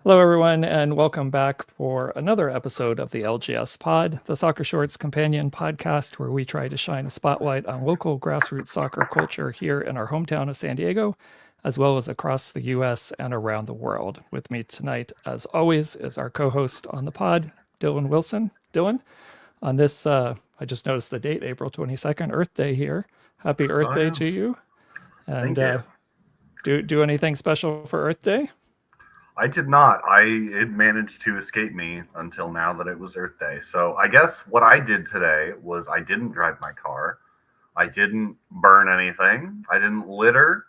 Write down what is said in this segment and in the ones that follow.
Hello, everyone, and welcome back for another episode of the LGS Pod, the Soccer Shorts companion podcast where we try to shine a spotlight on local grassroots soccer culture here in our hometown of San Diego, as well as across the US and around the world. With me tonight, as always, is our co host on the pod, Dylan Wilson. Dylan, on this, I just noticed the date, April 22nd, Earth Day here. Happy Earth Oh, Day to yes. you. And Thank you. do anything special for Earth Day? I did not. It managed to escape me until now that it was Earth Day. So I guess what I did today was I didn't drive my car. I didn't burn anything. I didn't litter,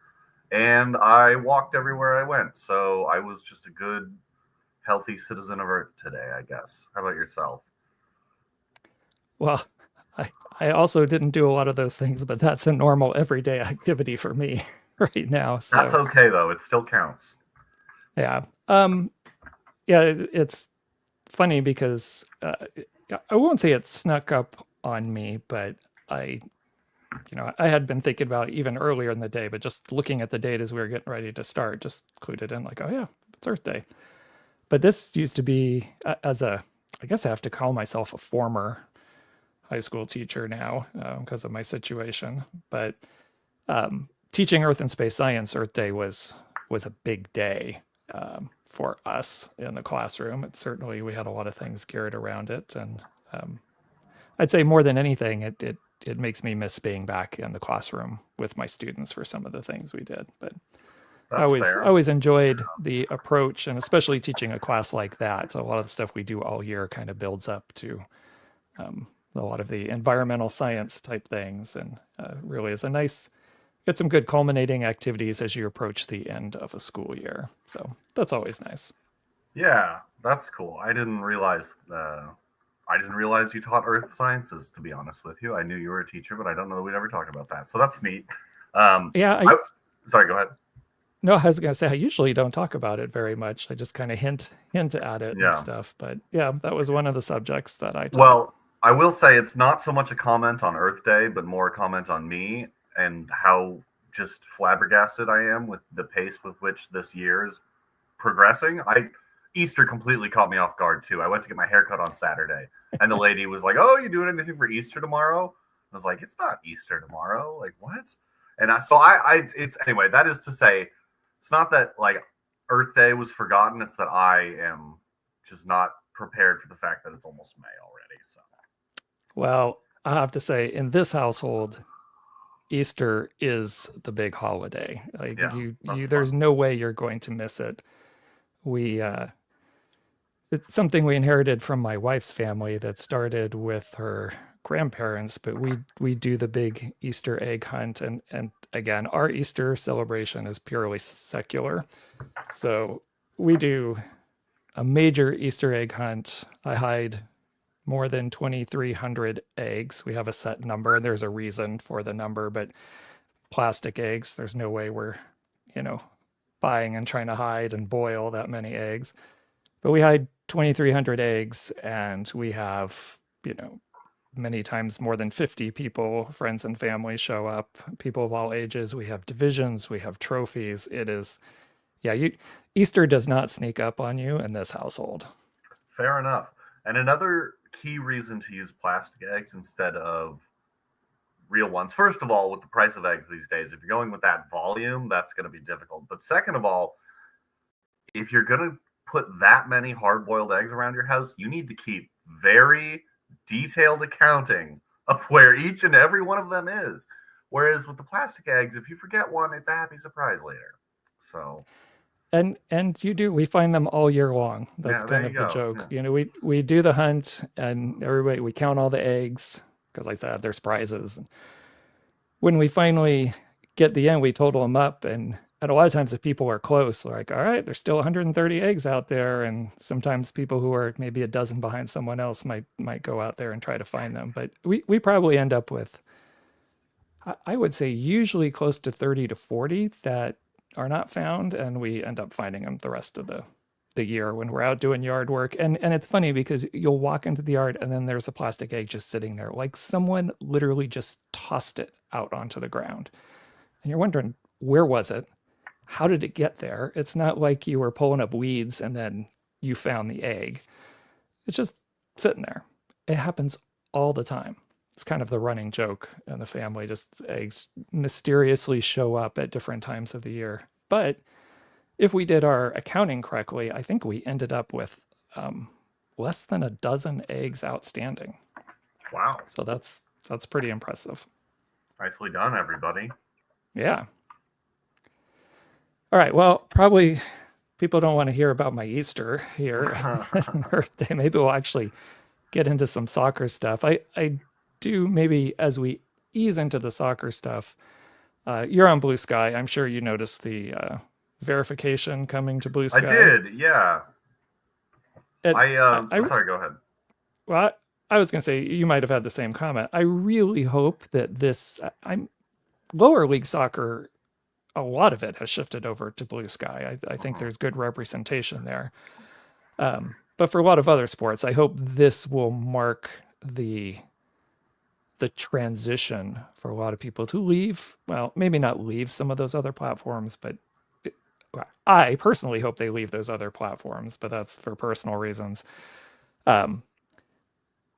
and I walked everywhere I went. So I was just a good, healthy citizen of Earth today, I guess. How about yourself? Well, I also didn't do a lot of those things, but that's a normal everyday activity for me right now. That's So okay though. It still counts. yeah, yeah, it's funny because I won't say it snuck up on me, but I, I had been thinking about it even earlier in the day, but just looking at the date as we were getting ready to start, just included in like, oh yeah, it's Earth Day. But this used to be as a, I guess I have to call myself a former high school teacher now because of my situation. But teaching Earth and Space Science, Earth Day was a big day for us in the classroom. It certainly we had a lot of things geared around it, and I'd say more than anything, it makes me miss being back in the classroom with my students for some of the things we did. But I That's always fair. always enjoyed the approach, and especially teaching a class like that. So a lot of the stuff we do all year kind of builds up to a lot of the environmental science type things, and really is a nice get some good culminating activities as you approach the end of a school year. So that's always nice. Yeah, that's cool. I didn't realize you taught earth sciences. To be honest with you, I knew you were a teacher, but I don't know that we'd ever talked about that. So that's neat. Um, Yeah, I sorry. Go ahead. no, I was gonna say I usually don't talk about it very much. I just kind of hint at it and Yeah. stuff. But yeah, that was one of the subjects that I taught. Well, I will say it's not so much a comment on Earth Day, but more a comment on me and how just flabbergasted I am with the pace with which this year is progressing. I Easter completely caught me off guard too. I went to get my haircut on Saturday, and the lady was like, "Oh, you doing anything for Easter tomorrow?" I was like, "It's not Easter tomorrow. Like what?" And it's anyway. That is to say, it's not that like Earth Day was forgotten. It's that I am just not prepared for the fact that it's almost May already. So Well, I have to say, in this household, Easter is the big holiday. Like yeah, that's there's fun. no way you're going to miss it. We it's something we inherited from my wife's family that started with her grandparents, but we do the big Easter egg hunt, and again, our Easter celebration is purely secular. So we do a major Easter egg hunt. I hide more than 2,300 eggs. We have a set number, and there's a reason for the number, but plastic eggs, there's no way we're, you know, buying and trying to hide and boil that many eggs. But we hide 2,300 eggs, and we have, many times more than 50 people, friends and family show up, people of all ages. We have divisions, we have trophies. It is, yeah, Easter does not sneak up on you in this household. Fair enough. And another key reason to use plastic eggs instead of real ones. First of all, with the price of eggs these days, if you're going with that volume, that's going to be difficult. But second of all, if you're going to put that many hard boiled eggs around your house, you need to keep very detailed accounting of where each and every one of them is. Whereas with the plastic eggs, if you forget one, it's a happy surprise later. So, And we find them all year long. That's yeah, there kind you of the go. joke. Yeah. We do the hunt, and everybody we count all the eggs because like that there's prizes. When we finally get the end, we total them up, and a lot of times if people are close, they're like, all right, there's still 130 eggs out there, and sometimes people who are maybe a dozen behind someone else might go out there and try to find them. But we probably end up with, I would say, usually close to 30 to 40 that are not found, and we end up finding them the rest of the year when we're out doing yard work. And it's funny because you'll walk into the yard and then there's a plastic egg just sitting there, like someone literally just tossed it out onto the ground. And you're wondering, where was it? how did it get there? It's not like you were pulling up weeds and then you found the egg. It's just sitting there. It happens all the time. It's kind of the running joke in the family. Just eggs mysteriously show up at different times of the year. But if we did our accounting correctly, I think we ended up with less than a dozen eggs outstanding. Wow. So that's pretty impressive. Nicely done, everybody. Yeah. All right. Well, probably people don't want to hear about my Easter here and birthday. Maybe we'll actually get into some soccer stuff. I do, maybe as we ease into the soccer stuff. You're on BlueSky. I'm sure you noticed the verification coming to I BlueSky. did, yeah. It, I Sorry, go ahead. well, I was going to say you might have had the same comment. I really hope that I'm lower league soccer. A lot of it has shifted over to BlueSky. I think there's good representation there. But for a lot of other sports, I hope this will mark the transition for a lot of people to leave. Well, maybe not leave some of those other platforms, but I personally hope they leave those other platforms, but that's for personal reasons.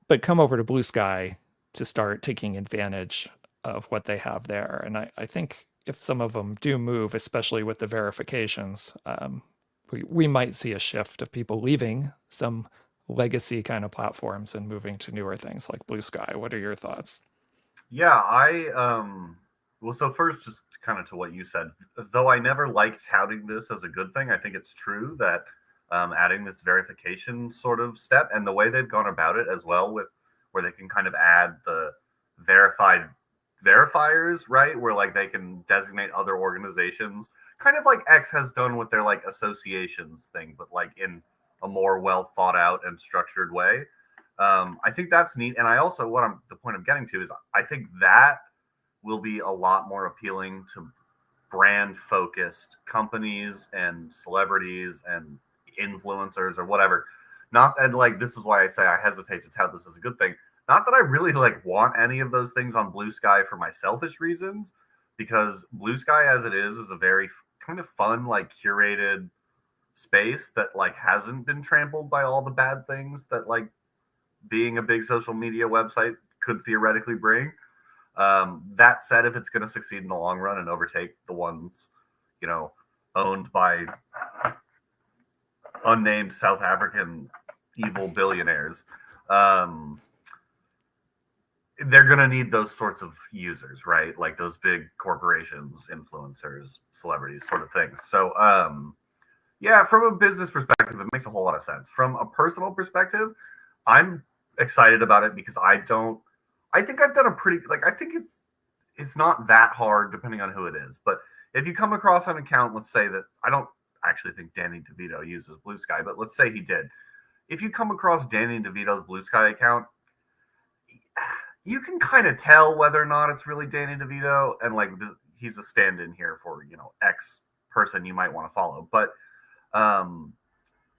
But come over to BlueSky to start taking advantage of what they have there. And I think if some of them do move, especially with the verifications, we might see a shift of people leaving some legacy kind of platforms and moving to newer things like BlueSky. What are your thoughts? Yeah, well, so first, just kind of to what you said, though I never liked touting this as a good thing, I think it's true that adding this verification sort of step and the way they've gone about it as well, with where they can kind of add the verified verifiers, right? Where like they can designate other organizations, kind of like X has done with their like associations thing, but like in a more well thought out and structured way. I think that's neat. And I also, the point I'm getting to is I think that will be a lot more appealing to brand focused companies and celebrities and influencers or whatever. Not that like, this is why I say I hesitate to tout this as a good thing. Not that I really like want any of those things on BlueSky for my selfish reasons, because BlueSky as it is a very kind of fun, like curated space that like hasn't been trampled by all the bad things that like being a big social media website could theoretically bring. That said, if it's going to succeed in the long run and overtake the ones, owned by unnamed South African evil billionaires, they're going to need those sorts of users, right? Like those big corporations, influencers, celebrities, sort of things. So, yeah, from a business perspective, it makes a whole lot of sense. From a personal perspective, I'm excited about it because I think I've done I think it's not that hard depending on who it is. But if you come across an account, let's say that I don't actually think Danny DeVito uses BlueSky, but let's say he did. If you come across Danny DeVito's BlueSky account, you can kind of tell whether or not it's really Danny DeVito, and like he's a stand-in here for X person you might want to follow. But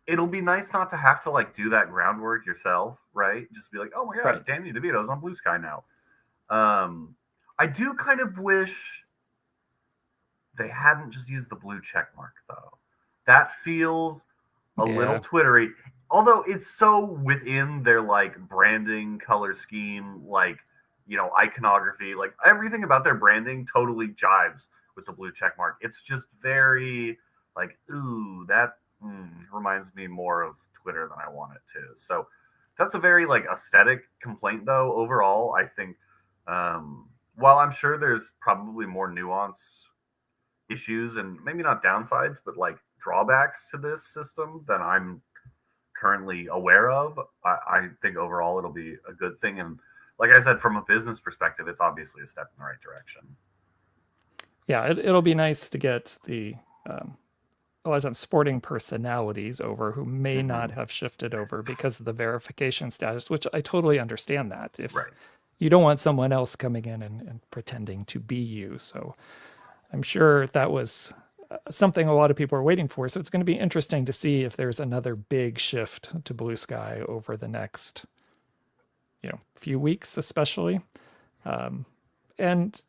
it'll be nice not to have to like do that groundwork yourself, right? Just be like, oh my god, right. Danny DeVito's on BlueSky now. I do kind of wish they hadn't just used the blue check mark though. That feels a little Twittery, although it's so within their like branding, color scheme, like iconography, like everything about their branding totally jives with the blue check mark. It's just very like, ooh, that reminds me more of Twitter than I want it to. So that's a very like aesthetic complaint though. Overall, I think while I'm sure there's probably more nuanced issues and maybe not downsides, but like drawbacks to this system than I'm currently aware of, I think overall it'll be a good thing. And like I said, from a business perspective, it's obviously a step in the right direction. Yeah, it'll be nice to get the a lot of times sporting personalities over who may not have shifted over because of the verification status, which I totally understand that. If you don't want someone else coming in and pretending to be you. So I'm sure that was something a lot of people are waiting for. So it's going to be interesting to see if there's another big shift to BlueSky over the next, few weeks, especially. And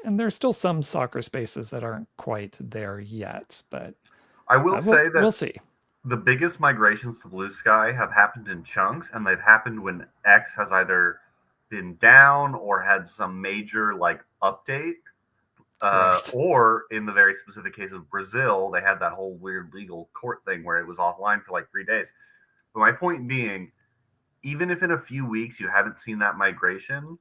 and there's still some soccer spaces that aren't quite there yet, but I will say we'll that see. the biggest migrations to Blue Sky have happened in chunks, and they've happened when X has either been down or had some major like update, Right. or in the very specific case of Brazil, they had that whole weird legal court thing where it was offline for like 3 days. But my point being, even if in a few weeks you haven't seen that migration,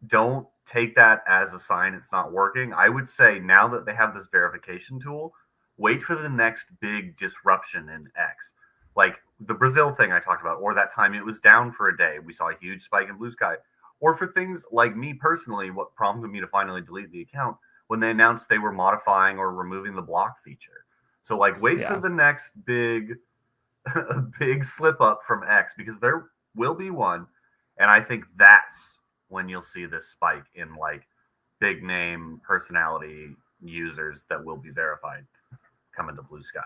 don't take that as a sign it's not working. I would say now that they have this verification tool, wait for the next big disruption in X. Like the Brazil thing I talked about, or that time it was down for a day. We saw a huge spike in Blue Sky. Or for things like me personally, what prompted me to finally delete the account when they announced they were modifying or removing the block feature. So like wait for Yeah. the next big big slip up from X, because there will be one. And I think that's when you'll see this spike in like big name personality users that will be verified come into Blue Sky.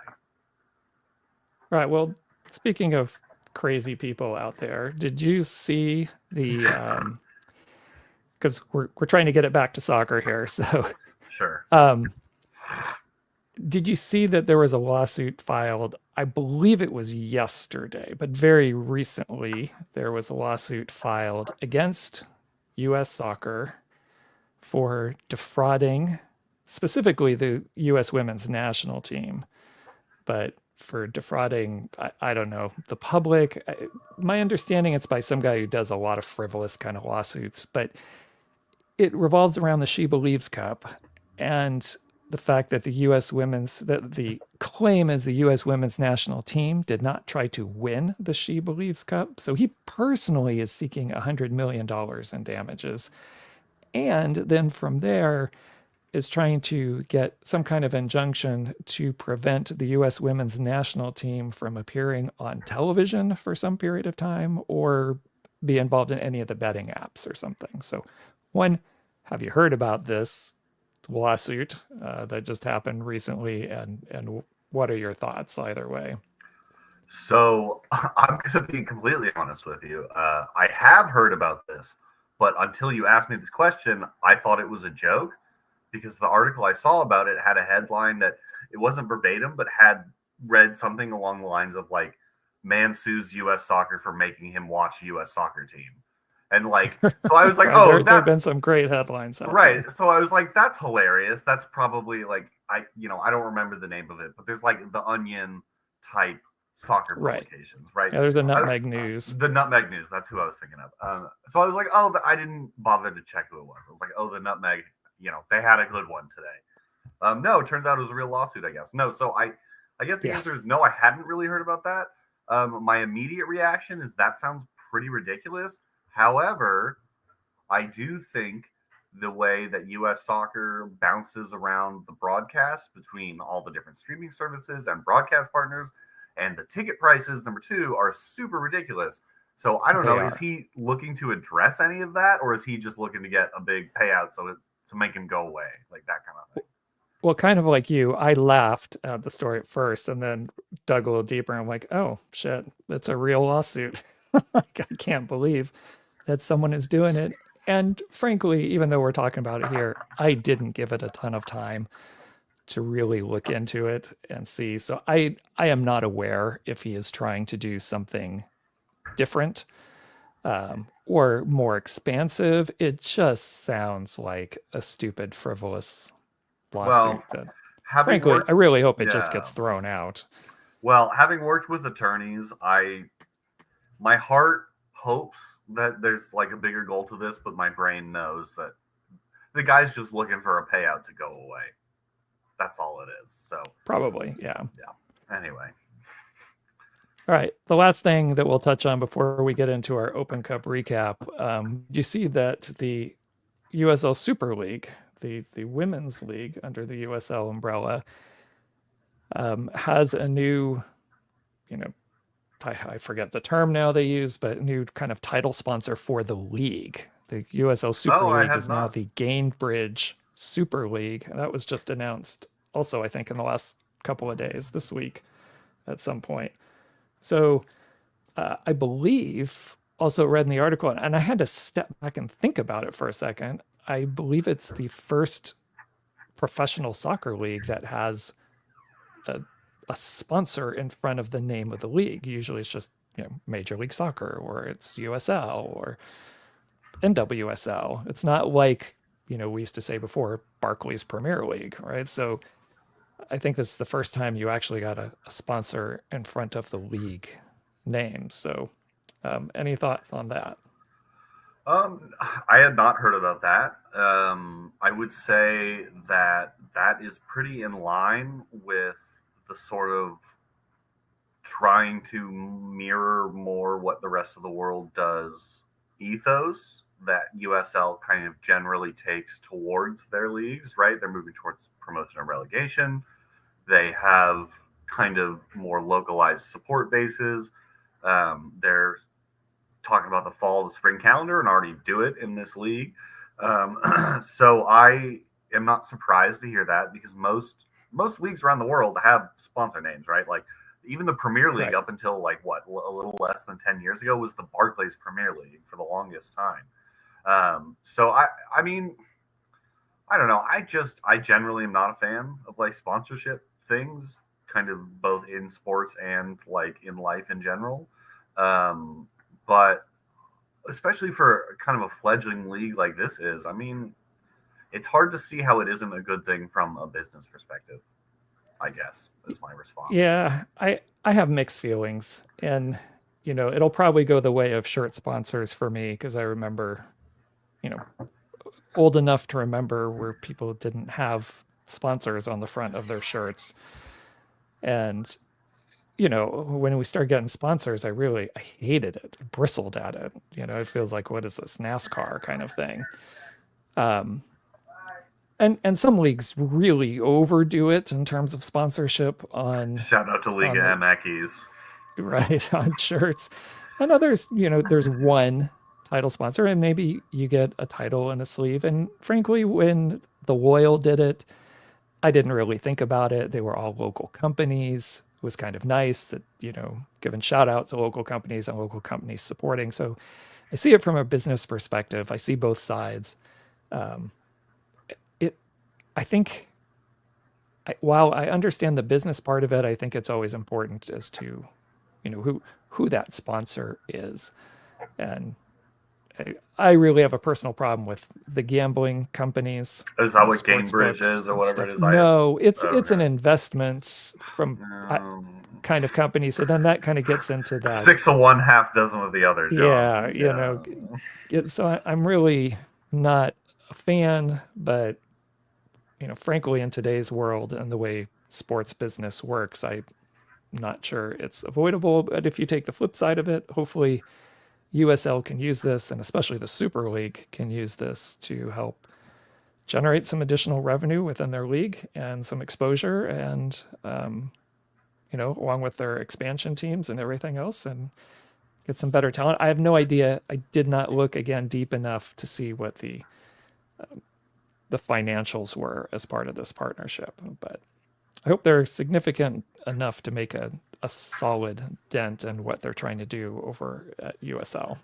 All right. Well, speaking of crazy people out there, did you see the because we're trying to get it back to soccer here. So Sure. um did you see that there was a lawsuit filed? I believe it was yesterday, but very recently there was a lawsuit filed against US soccer for defrauding specifically the US women's national team, but for defrauding, I don't know, the public. My understanding it's by some guy who does a lot of frivolous kind of lawsuits, but it revolves around the She Believes Cup and the fact that the claim is the US women's national team did not try to win the She Believes Cup. So he personally is seeking $100 million in damages. And then from there is trying to get some kind of injunction to prevent the US women's national team from appearing on television for some period of time or be involved in any of the betting apps or something. So, one, have you heard about this lawsuit that just happened recently, and what are your thoughts either way? So I'm going to be completely honest with you. I have heard about this, but until you asked me this question, I thought it was a joke, because the article I saw about it had a headline that it wasn't verbatim, but had read something along the lines of like, "Man sues U.S. soccer for making him watch U.S. soccer team." And like, so I was like, Right, oh, there have been that's some great headlines out right. there. So I was like, that's hilarious. That's probably like, I don't remember the name of it, but there's like the Onion type soccer Right. publications, right? Yeah, there's a I, Nutmeg News. the Nutmeg News. That's who I was thinking of. So I was like, oh, I didn't bother to check who it was. I was like, oh, the Nutmeg. They had a good one today. No, it turns out it was a real lawsuit, I guess. No, so I guess the Yeah. answer is no. I hadn't really heard about that. My immediate reaction is that sounds pretty ridiculous. However, I do think the way that U.S. soccer bounces around the broadcast between all the different streaming services and broadcast partners, and the ticket prices, number two, are super ridiculous. So I don't They know. Is are. he looking to address any of that, or is he just looking to get a big payout to make him go away, like that kind of thing? Well, kind of like you, I laughed at the story at first and then dug a little deeper. And I'm like, oh, shit, it's a real lawsuit. Like, I can't believe that someone is doing it. And frankly, even though we're talking about it here, I didn't give it a ton of time to really look into it and see. So I am not aware if he is trying to do something different or more expansive. It just sounds like a stupid, frivolous lawsuit Well, that, having frankly, I worked, really hope it just yeah. gets thrown out. Well, having worked with attorneys, my heart hopes that there's like a bigger goal to this, but my brain knows that the guy's just looking for a payout to go away. That's all it is. So Probably, yeah. yeah. Anyway, All right. The last thing that we'll touch on before we get into our Open Cup recap, you see that the USL Super League, the women's league under the USL umbrella, has a new, you know, I forget the term now they use, but new kind of title sponsor for the league. The USL Super oh, I League had is now not. the Gainbridge Super League. And that was just announced also, I think, in the last couple of days this week at some point. So I believe, also read in the article, and I had to step back and think about it for a second. I believe it's the first professional soccer league that has a, a sponsor in front of the name of the league. Usually it's just, Major League Soccer, or it's USL or NWSL. It's not like, we used to say before, Barclays Premier League, right? So I think this is the first time you actually got a sponsor in front of the league name. So any thoughts on that? I had not heard about that. I would say that that is pretty in line with the sort of trying to mirror more what the rest of the world does ethos that USL kind of generally takes towards their leagues, right? They're moving towards promotion and relegation. They have kind of more localized support bases. They're talking about the fall, the spring calendar, and already do it in this league. So I am not surprised to hear that, because most leagues around the world have sponsor names, right? Like even the Premier League, Right. up until like a little less than 10 years ago, was the Barclays Premier League for the longest time. So I mean, I don't know. I generally am not a fan of like sponsorship things, kind of both in sports and like in life in general. Um, but especially for kind of a fledgling league like this is, I mean, it's hard to see how it isn't a good thing from a business perspective, I guess, is my response. Yeah, I have mixed feelings, and it'll probably go the way of shirt sponsors for me, because I remember, you know, old enough to remember where people didn't have sponsors on the front of their shirts. And when we started getting sponsors, I hated it. I bristled at it. It feels like, what is this, NASCAR kind of thing? Um, and some leagues really overdo it in terms of sponsorship Shout out to Liga on the MXs. right on shirts, and others. There's one title sponsor, and maybe you get a title and a sleeve. And frankly, when the Loyal did it, I didn't really think about it. They were all local companies. It was kind of nice that, giving shout out to local companies and local companies supporting. So I see it from a business perspective. I see both sides. Um, it, I think, while I understand the business part of it, I think it's always important as to, who that sponsor is. And I really have a personal problem with the gambling companies, Is that what sports Gamebridge books is or and whatever it stuff. is? No, it's an Okay. investment from kind of company. So then that kind of gets into that. 6 of one, half dozen of the other, Yeah, John. Yeah. so I'm really not a fan, but frankly, in today's world and the way sports business works, I'm not sure it's avoidable. But if you take the flip side of it, hopefully USL can use this, and especially the Super League can use this to help generate some additional revenue within their league and some exposure, and along with their expansion teams and everything else, and get some better talent. I have no idea. I did not look again deep enough to see what the financials were as part of this partnership, but I hope they're significant enough to make a solid dent in what they're trying to do over at USL.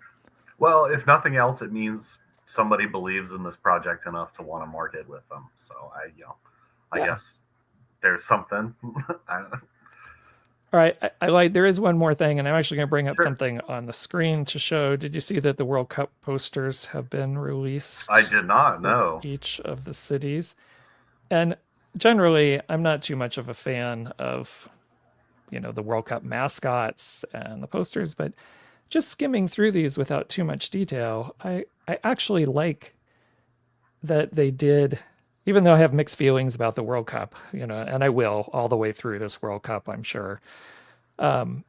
Well, if nothing else, it means somebody believes in this project enough to want to market with them. So I Yeah. guess there's something. All right. I lied. There is one more thing, and I'm actually going to bring up Sure. something on the screen to show. Did you see that the World Cup posters have been I released did not for know. each of the cities? And generally, I'm not too much of a fan of, the World Cup mascots and the posters, but just skimming through these without too much detail, I actually like that they did, even though I have mixed feelings about the World Cup, and I will all the way through this World Cup, I'm sure. Um,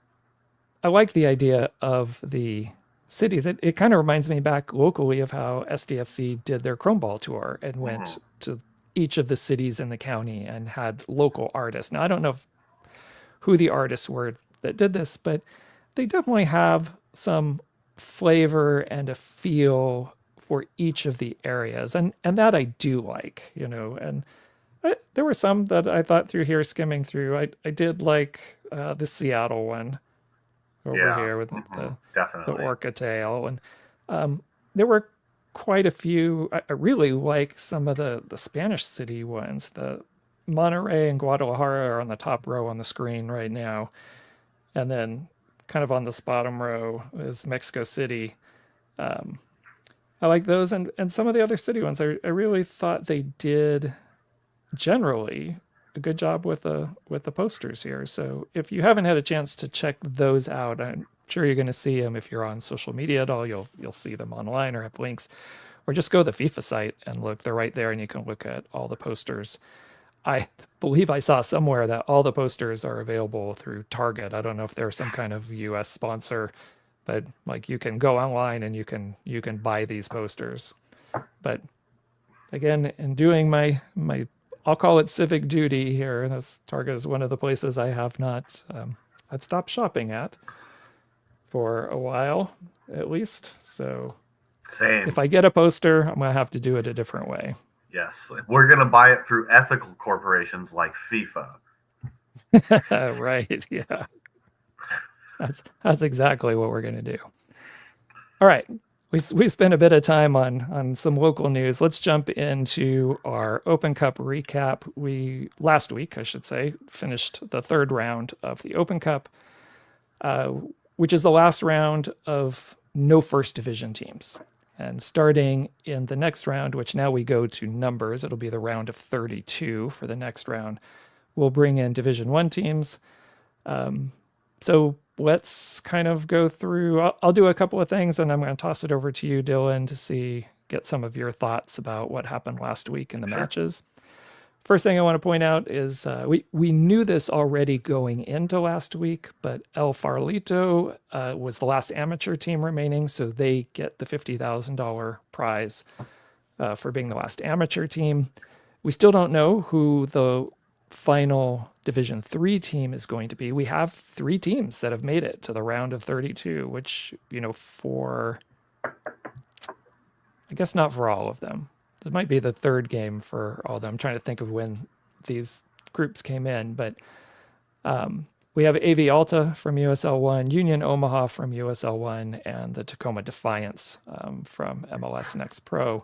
I like the idea of the cities. It kind of reminds me back locally of how SDFC did their Chrome Ball tour and Hmm. went to each of the cities in the county and had local artists. Now, I don't know who the artists were that did this, but they definitely have some flavor and a feel for each of the areas. And that I do like, and there were some that I thought through here, skimming through. I did like the Seattle one over Yeah. here with Hmm. the Definitely. orca tail, and there were quite a few. I really like some of the Spanish city ones. The Monterrey and Guadalajara are on the top row on the screen right now. And then kind of on this bottom row is Mexico City. Um, I like those, and some of the other city ones. I really thought they did generally a good job with the posters here. So if you haven't had a chance to check those out, I'm sure you're going to see them if you're on social media at all. You'll see them online or have links, or just go to the FIFA site and look. They're right there, and you can look at all the posters. I believe I saw somewhere that all the posters are available through Target. I don't know if they're some kind of U.S. sponsor, but like you can go online and you can buy these posters. But again, in doing my I'll call it civic duty here, this Target is one of the places I have not I've stopped shopping at for a while at least. So if Same. I get a poster, I'm gonna have to do it a different way. Yes. We're going to buy it through ethical corporations like FIFA. Right? Yeah, that's exactly what we're gonna do. All right. We spent a bit of time on some local news. Let's jump into our Open Cup recap. We last week, I should say, finished the third round of the Open Cup, which is the last round of no first division teams. And starting in the next round, which now we go to numbers, it'll be the round of 32 for the next round. We'll bring in Division One teams. So let's kind of go through. I'll do a couple of things, and I'm going to toss it over to you, Dylan, to get some of your thoughts about what happened last week in the Sure. matches. First thing I want to point out is we knew this already going into last week, but El Farolito was the last amateur team remaining, so they get the $50,000 prize for being the last amateur team. We still don't know who the final Division 3 team is going to be. We have 3 teams that have made it to the round of 32, which, for, I guess not for all of them. It might be the third game for all of them. I'm trying to think of when these groups came in, but we have AV Alta from USL 1, Union Omaha from USL 1, and the Tacoma Defiance from MLS Next Pro.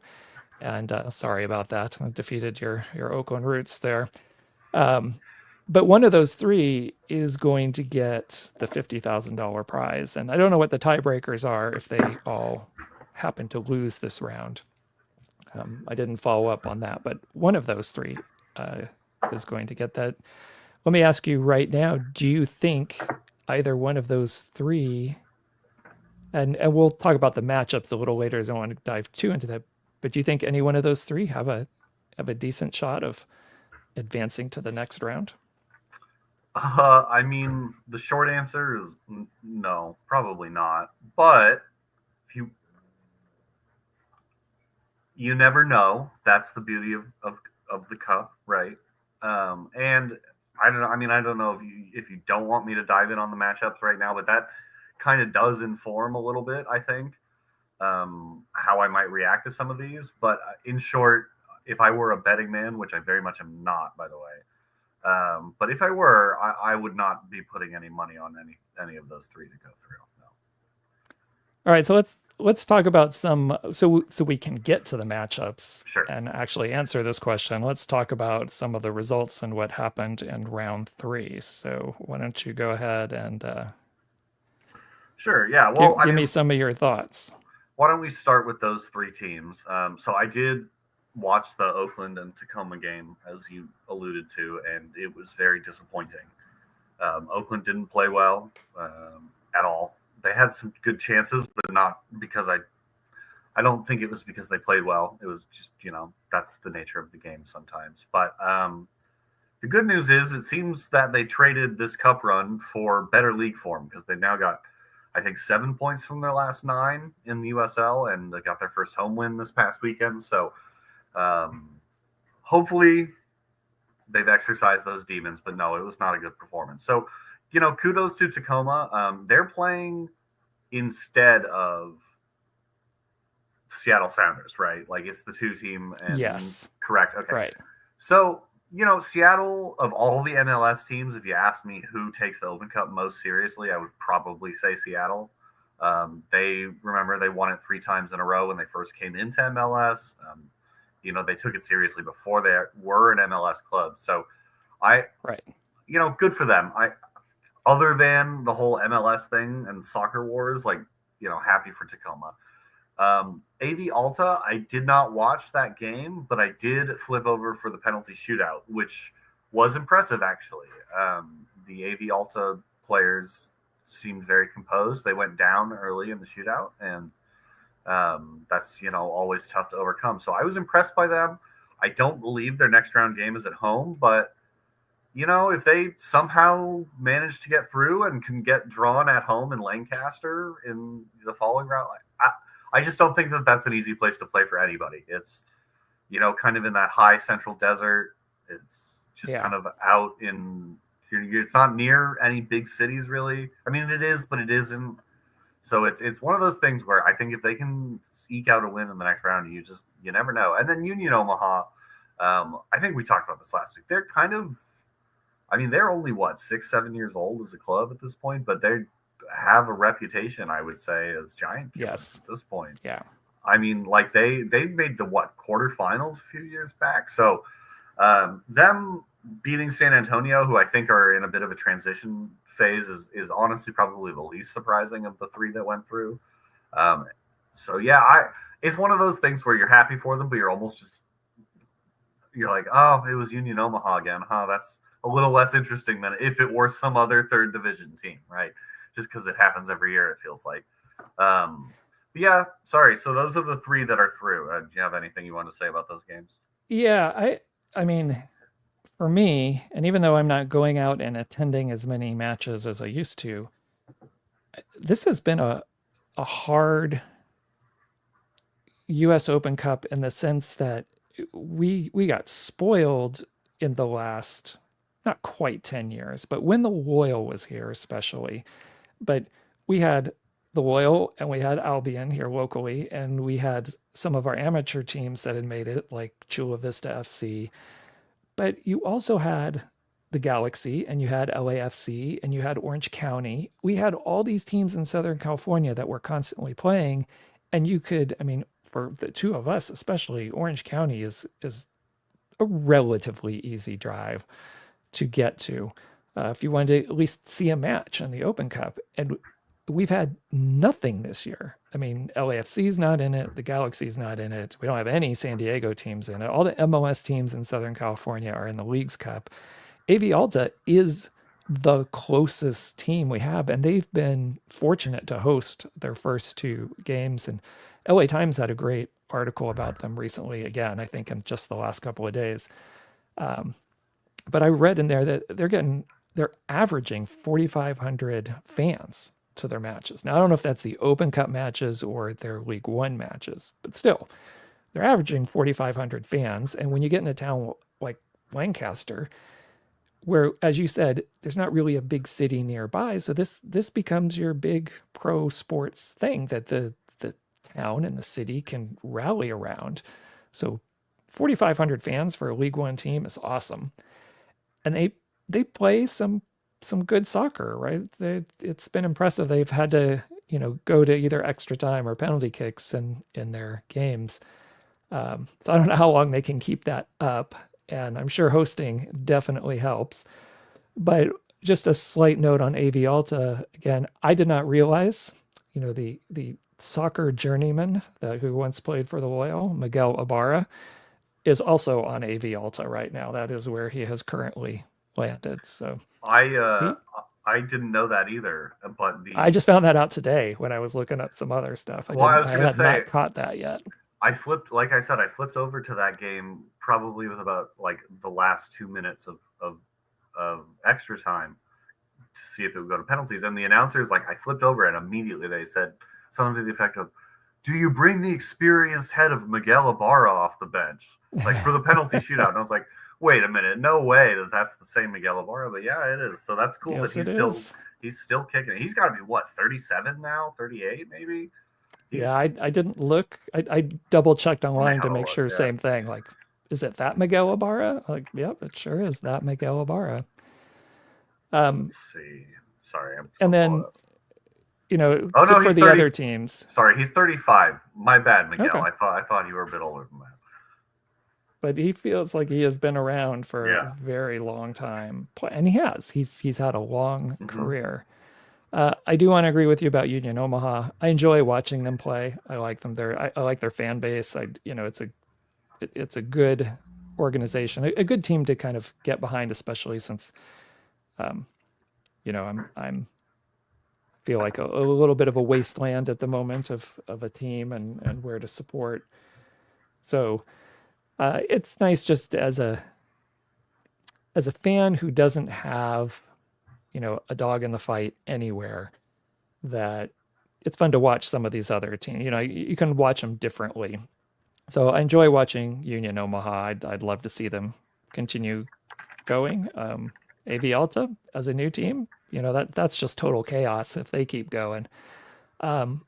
And sorry about that. I defeated your Oakland Roots there. But one of those 3 is going to get the $50,000 prize. And I don't know what the tiebreakers are if they all happen to lose this round. I didn't follow up on that, but one of those 3 is going to get that. Let me ask you right now, do you think either one of those 3, and we'll talk about the matchups a little later, as I don't want to dive too into that, but do you think any one of those 3 have a decent shot of advancing to the next round? I mean, the short answer is no, probably not. But if you never know. That's the beauty of the cup, right? And I don't know. I mean, I don't know if you don't want me to dive in on the matchups right now, but that kind of does inform a little bit, I think, how I might react to some of these. But in short, if I were a betting man, which I very much am not, by the way, but if I were, I would not be putting any money on any of those 3 to go through. No. All right, so let's talk about some so we can get to the matchups. Sure. And actually answer this question. Let's talk about some of the results and what happened in round 3. So why don't you go ahead and sure, yeah. Well, give me some of your thoughts. Why don't we start with those 3 teams? So I did watch the Oakland and Tacoma game, as you alluded to, and it was very disappointing. Oakland didn't play well at all. They had some good chances, but not because I don't think it was because they played well. It was just, that's the nature of the game sometimes. But the good news is it seems that they traded this cup run for better league form, because they've now got, I think, 7 points from their last 9 in the USL, and they got their first home win this past weekend. So hopefully they've exercised those demons, but no, it was not a good performance. So, kudos to Tacoma. They're playing instead of Seattle Sounders, right? Like, it's the 2 team. And Yes. Correct. Okay. Right. So, Seattle, of all the MLS teams, if you ask me who takes the Open Cup most seriously, I would probably say Seattle. They won it 3 times in a row when they first came into MLS. They took it seriously before they were an MLS club. So I, Right. Good for them. Other than the whole MLS thing and soccer wars, happy for Tacoma. AV Alta, I did not watch that game, but I did flip over for the penalty shootout, which was impressive, actually. The AV Alta players seemed very composed. They went down early in the shootout, and that's, always tough to overcome. So I was impressed by them. I don't believe their next round game is at home, but if they somehow manage to get through and can get drawn at home in Lancaster in the following round, I just don't think that that's an easy place to play for anybody. It's, kind of in that high central desert. It's just kind of out in, it's not near any big cities, really. I mean, it is, but it isn't. So it's one of those things where I think if they can eke out a win in the next round, you never know. And then Union Omaha, I think we talked about this last week. They're kind of, they're only 6, 7 years old as a club at this point, but they have a reputation, I would say, as giant killers at this point. Yeah. They made the quarterfinals a few years back. So them beating San Antonio, who I think are in a bit of a transition phase, is honestly probably the least surprising of the three that went through. It's one of those things where you're happy for them, but you're almost you're like, oh, it was Union Omaha again. That's a little less interesting than if it were some other third division team, right? Just because it happens every year, it feels like. Yeah, sorry. So those are the three that are through. Do you have anything you want to say about those games? Yeah, I mean, for me, and even though I'm not going out and attending as many matches as I used to, this has been a hard US Open Cup in the sense that we got spoiled in the last not quite 10 years, but when the Loyal was here especially. But we had the Loyal and we had Albion here locally, and we had some of our amateur teams that had made it, like Chula Vista FC. But you also had the Galaxy, and you had LAFC, and you had Orange County. We had all these teams in Southern California that were constantly playing, and you could, for the two of us especially, Orange County is a relatively easy drive to get to if you wanted to at least see a match in the Open Cup. And we've had nothing this year. LAFC's not in it. The Galaxy's not in it. We don't have any San Diego teams in it. All the MLS teams in Southern California are in the Leagues Cup. AV Alta is the closest team we have, and they've been fortunate to host their first two games. And LA Times had a great article about them recently, again, I think in just the last couple of days. But I read in there that they're averaging 4,500 fans to their matches. Now, I don't know if that's the Open Cup matches or their League One matches, but still, they're averaging 4,500 fans. And when you get in a town like Lancaster, where, as you said, there's not really a big city nearby, so this becomes your big pro sports thing that the town and the city can rally around. So 4,500 fans for a League One team is awesome. And they play some good soccer, right? It's been impressive. They've had to, go to either extra time or penalty kicks in their games. So I don't know how long they can keep that up, and I'm sure hosting definitely helps. But just a slight note on AV Alta, again, I did not realize, the soccer journeyman who once played for the Loyal, Miguel Ibarra, is also on AV Alta right now. That is where he has currently landed. So I didn't know that either. But I just found that out today when I was looking up some other stuff. I had not caught that yet. I flipped over to that game probably with about the last 2 minutes of extra time to see if it would go to penalties. And the announcers, I flipped over and immediately they said something to the effect of, "Do you bring the experienced head of Miguel Ibarra off the bench for the penalty shootout?" And I was like, wait a minute, no way that's the same Miguel Ibarra. But yeah, it is. So that's cool that he's still kicking it. He's got to be 37 now, 38 maybe. I didn't look. I double checked online to make sure. Yeah. Same thing. Is it that Miguel Ibarra? Yep, it sure is that Miguel Ibarra. Let's see. Sorry. And then Oh no, for he's the 30. other teams. Sorry, he's 35. My bad, Miguel. Okay. I thought you were a bit older than that. But he feels like he has been around for a Yeah. very long time, and he has. He's had a long Hmm. career. I do want to agree with you about Union Omaha. I enjoy watching them play. I like them. I like their fan base. It's a good organization, a good team to kind of get behind, especially since um, I'm feel like a little bit of a wasteland at the moment of a team and where to support. So it's nice just as a fan who doesn't have a dog in the fight anywhere, that it's fun to watch some of these other teams. You can watch them differently. So I enjoy watching Union Omaha. I'd love to see them continue going. AV Alta as a new team, that's just total chaos if they keep going. Um,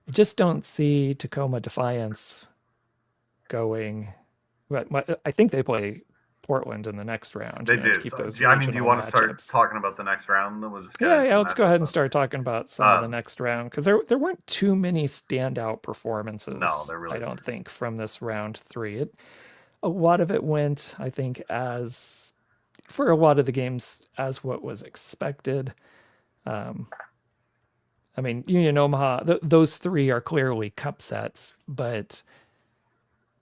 I just don't see Tacoma Defiance going. But I think they play Portland in the next round. They To do. keep So, those do you regional want to start matchups. talking about the next round? Then we'll just get Yeah, into yeah. the Let's go ahead and matchups. start talking about some of the next round, because there weren't too many standout No, performances, they're really I don't weren't. think, from this round three. A lot of it went, I think, as for a lot of the games as what was expected. Um, I mean, Union Omaha, those three are clearly cup sets, but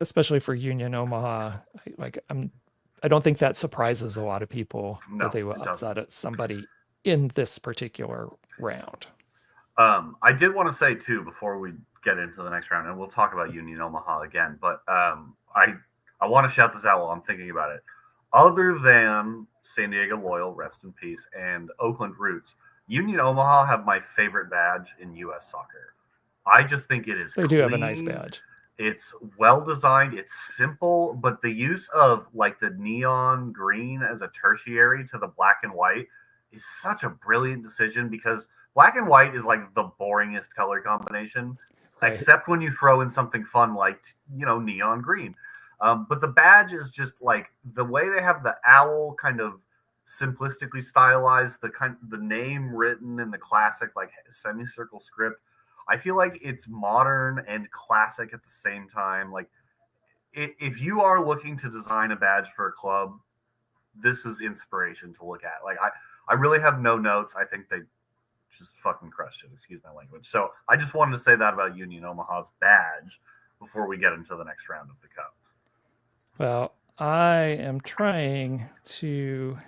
especially for Union Omaha, I don't think that surprises a lot of people that No, they will it doesn't. upset at somebody in this particular round. I did want to say too before we get into the next round, and we'll talk about Union Omaha again. But I want to shout this out while I'm thinking about it. Other than San Diego Loyal, rest in peace, and Oakland Roots, Union Omaha have my favorite badge in U.S. soccer. I just think it is They do have a nice clean. badge. It's well designed. It's simple, but the use of like the neon green as a tertiary to the black and white is such a brilliant decision, because black and white is like the boringest color combination, Right. except when you throw in something fun like neon green. But the badge is just like the way they have the owl kind of simplistically stylized, the name written in the classic like semicircle script. I feel like it's modern and classic at the same time. Like if you are looking to design a badge for a club, this is inspiration to look at. Like I really have no notes. I think they just fucking crushed it. Excuse my language. So I just wanted to say that about Union Omaha's badge before we get into the next round of the cup. Well, I am trying to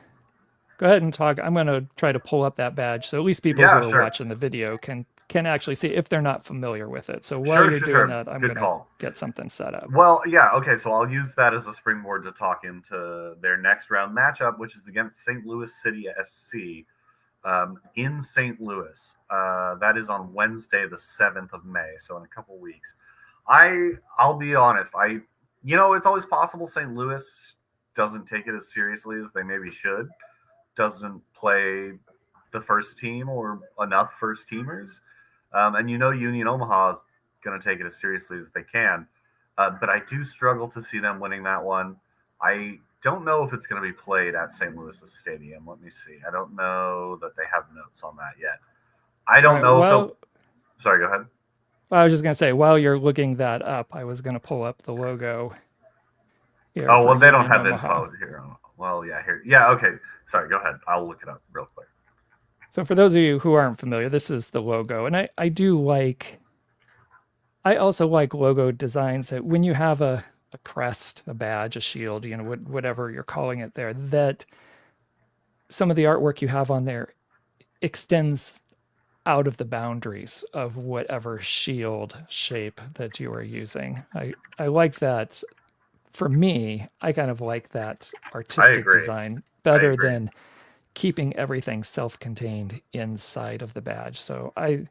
go ahead and talk. I'm going to try to pull up that badge so at least people who Yeah, are sure. watching the video can actually see if they're not familiar with it. So while Sure, you're sure, doing sure. that, I'm Good going to call. get something set up. Well, yeah, okay, so I'll use that as a springboard to talk into their next round matchup, which is against St. Louis City SC in St. Louis. That is on Wednesday, the 7th of May, so in a couple weeks. I'll be honest, it's always possible St. Louis doesn't take it as seriously as they maybe should, doesn't play the first team or enough first teamers. And Union Omaha is going to take it as seriously as they can. But I do struggle to see them winning that one. I don't know if it's going to be played at St. Louis's stadium. Let me see. I don't know that they have notes on that yet. I All don't right. know if they'll. Well, Sorry, go ahead. I was just going to say, while you're looking that up, I was going to pull up the logo here Oh, for well, they don't Union have Omaha. info here. Well, yeah, here. Yeah, okay. Sorry, go ahead. I'll look it up real quick. So for those of you who aren't familiar, this is the logo. And I also like logo designs that when you have a crest, a badge, a shield, whatever you're calling it there, that some of the artwork you have on there extends out of the boundaries of whatever shield shape that you are using. I like that. For me, I kind of like that I artistic agree. design I better agree. than keeping everything self-contained inside of the badge. So I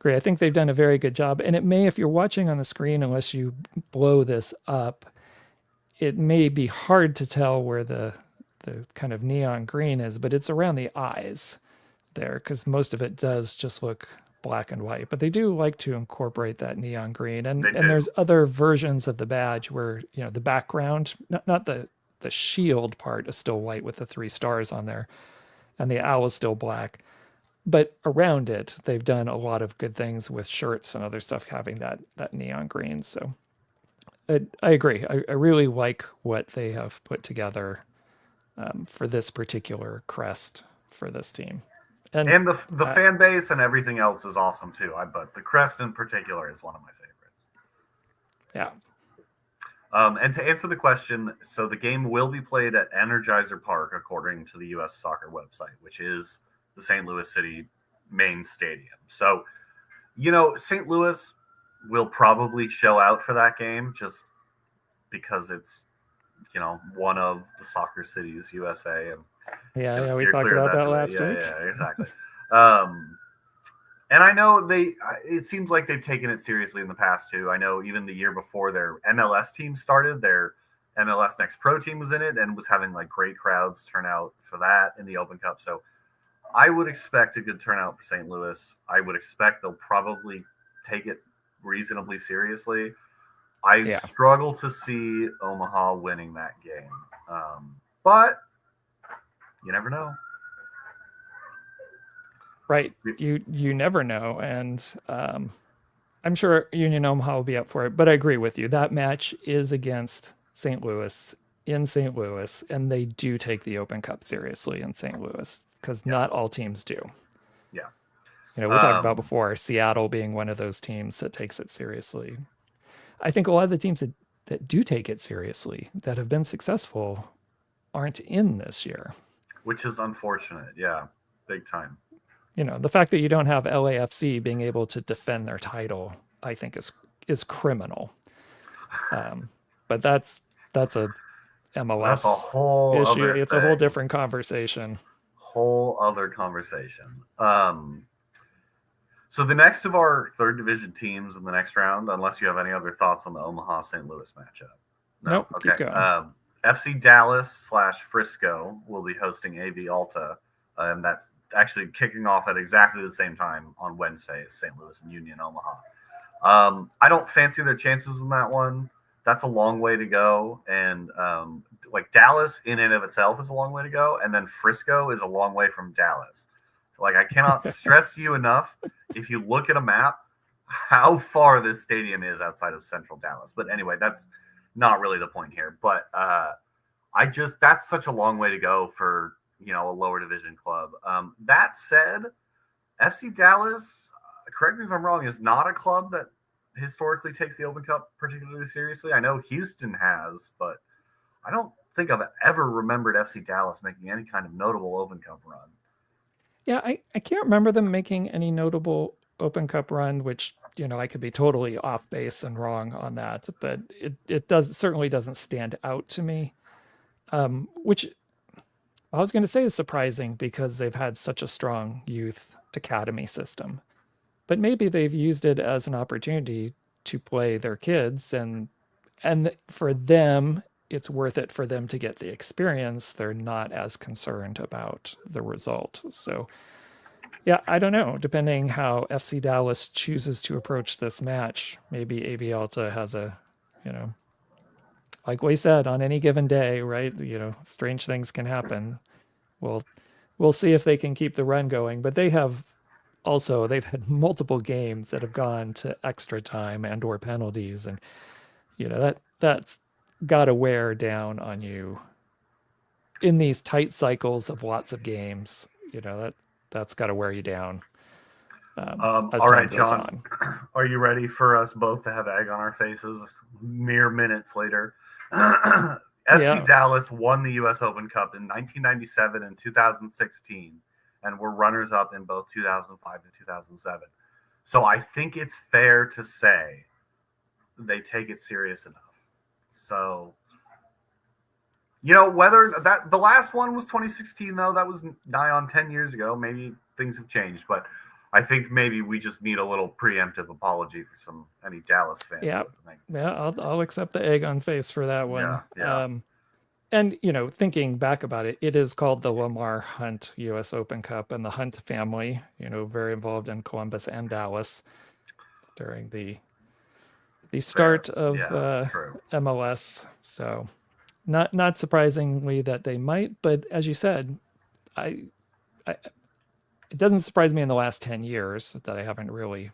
agree. I think they've done a very good job. And it may, if you're watching on the screen, unless you blow this up, it may be hard to tell where the kind of neon green is, but it's around the eyes there, because most of it does just look black and white. But they do like to incorporate that neon green. They And do. there's other versions of the badge where, the background, not the shield part is still white with the 3 stars on there, and the owl is still black. but around it, they've done a lot of good things with shirts and other stuff having that neon green. So I agree. I really like what they have put together for this particular crest for this team. And the fan base and everything else is awesome too. But the crest in particular is one of my favorites. Yeah. And to answer the question, so the game will be played at Energizer Park, according to the U.S. Soccer website, which is the St. Louis City main stadium. So, St. Louis will probably show out for that game just because it's, one of the soccer cities, USA, and Yeah, we steer talked clear of about that to it. last week. Yeah, exactly. And I know it seems like they've taken it seriously in the past too. I know even the year before their MLS team started, their MLS Next Pro team was in it and was having like great crowds turn out for that in the Open Cup. So I would expect a good turnout for St. Louis. I would expect they'll probably take it reasonably seriously. I struggle to see Omaha winning that game. But you never know. Right. You never know. And I'm sure Union Omaha will be up for it. But I agree with you. That match is against St. Louis in St. Louis. And they do take the Open Cup seriously in St. Louis because not all teams do. Yeah. We talked about before, Seattle being one of those teams that takes it seriously. I think a lot of the teams that do take it seriously, that have been successful, aren't in this year. Which is unfortunate. Yeah, big time. The fact that you don't have LAFC being able to defend their title, I think is criminal. But that's a MLS that's a whole issue. Other it's thing. A whole different conversation. Whole other conversation. So the next of our third division teams in the next round, unless you have any other thoughts on the Omaha St. Louis matchup. No? Nope. Okay. Keep going. FC Dallas / Frisco will be hosting AV Alta, and that's actually kicking off at exactly the same time on Wednesday as St. Louis and Union Omaha. I don't fancy their chances in that one. That's a long way to go, and like Dallas in and of itself is a long way to go, and then Frisco is a long way from Dallas. Like I cannot stress to you enough, if you look at a map, how far this stadium is outside of central Dallas. But anyway, that's not really the point here. But that's such a long way to go for a lower division club. That said, FC Dallas, correct me if I'm wrong, is not a club that historically takes the Open Cup particularly seriously. I know Houston has, but I don't think I've ever remembered FC Dallas making any kind of notable Open Cup run. Yeah, I can't remember them making any notable Open Cup run, which, I could be totally off base and wrong on that, but it certainly doesn't stand out to me, which I was going to say is surprising because they've had such a strong youth academy system. But maybe they've used it as an opportunity to play their kids, and for them, it's worth it for them to get the experience. They're not as concerned about the result. So, yeah, I don't know. Depending how FC Dallas chooses to approach this match, maybe AV Alta has a, like we said, on any given day, right? Strange things can happen. We'll see if they can keep the run going. But they've had multiple games that have gone to extra time and or penalties, and that's got to wear down on you in these tight cycles of lots of games. That's got to wear you down. All right, John, are you ready for us both to have egg on our faces mere minutes later? FC Dallas won the U.S. Open Cup in 1997 and 2016, and were runners-up in both 2005 and 2007. So I think it's fair to say they take it serious enough. So, whether that the last one was 2016, though, that was nigh on 10 years ago. Maybe things have changed, but I think maybe we just need a little preemptive apology for any Dallas fans. Yeah, I'll accept the egg on face for that one. Yeah. And, thinking back about it, it is called the Lamar Hunt U.S. Open Cup, and the Hunt family, very involved in Columbus and Dallas during the start of MLS. So not surprisingly that they might, but as you said, it doesn't surprise me in the last 10 years that I haven't really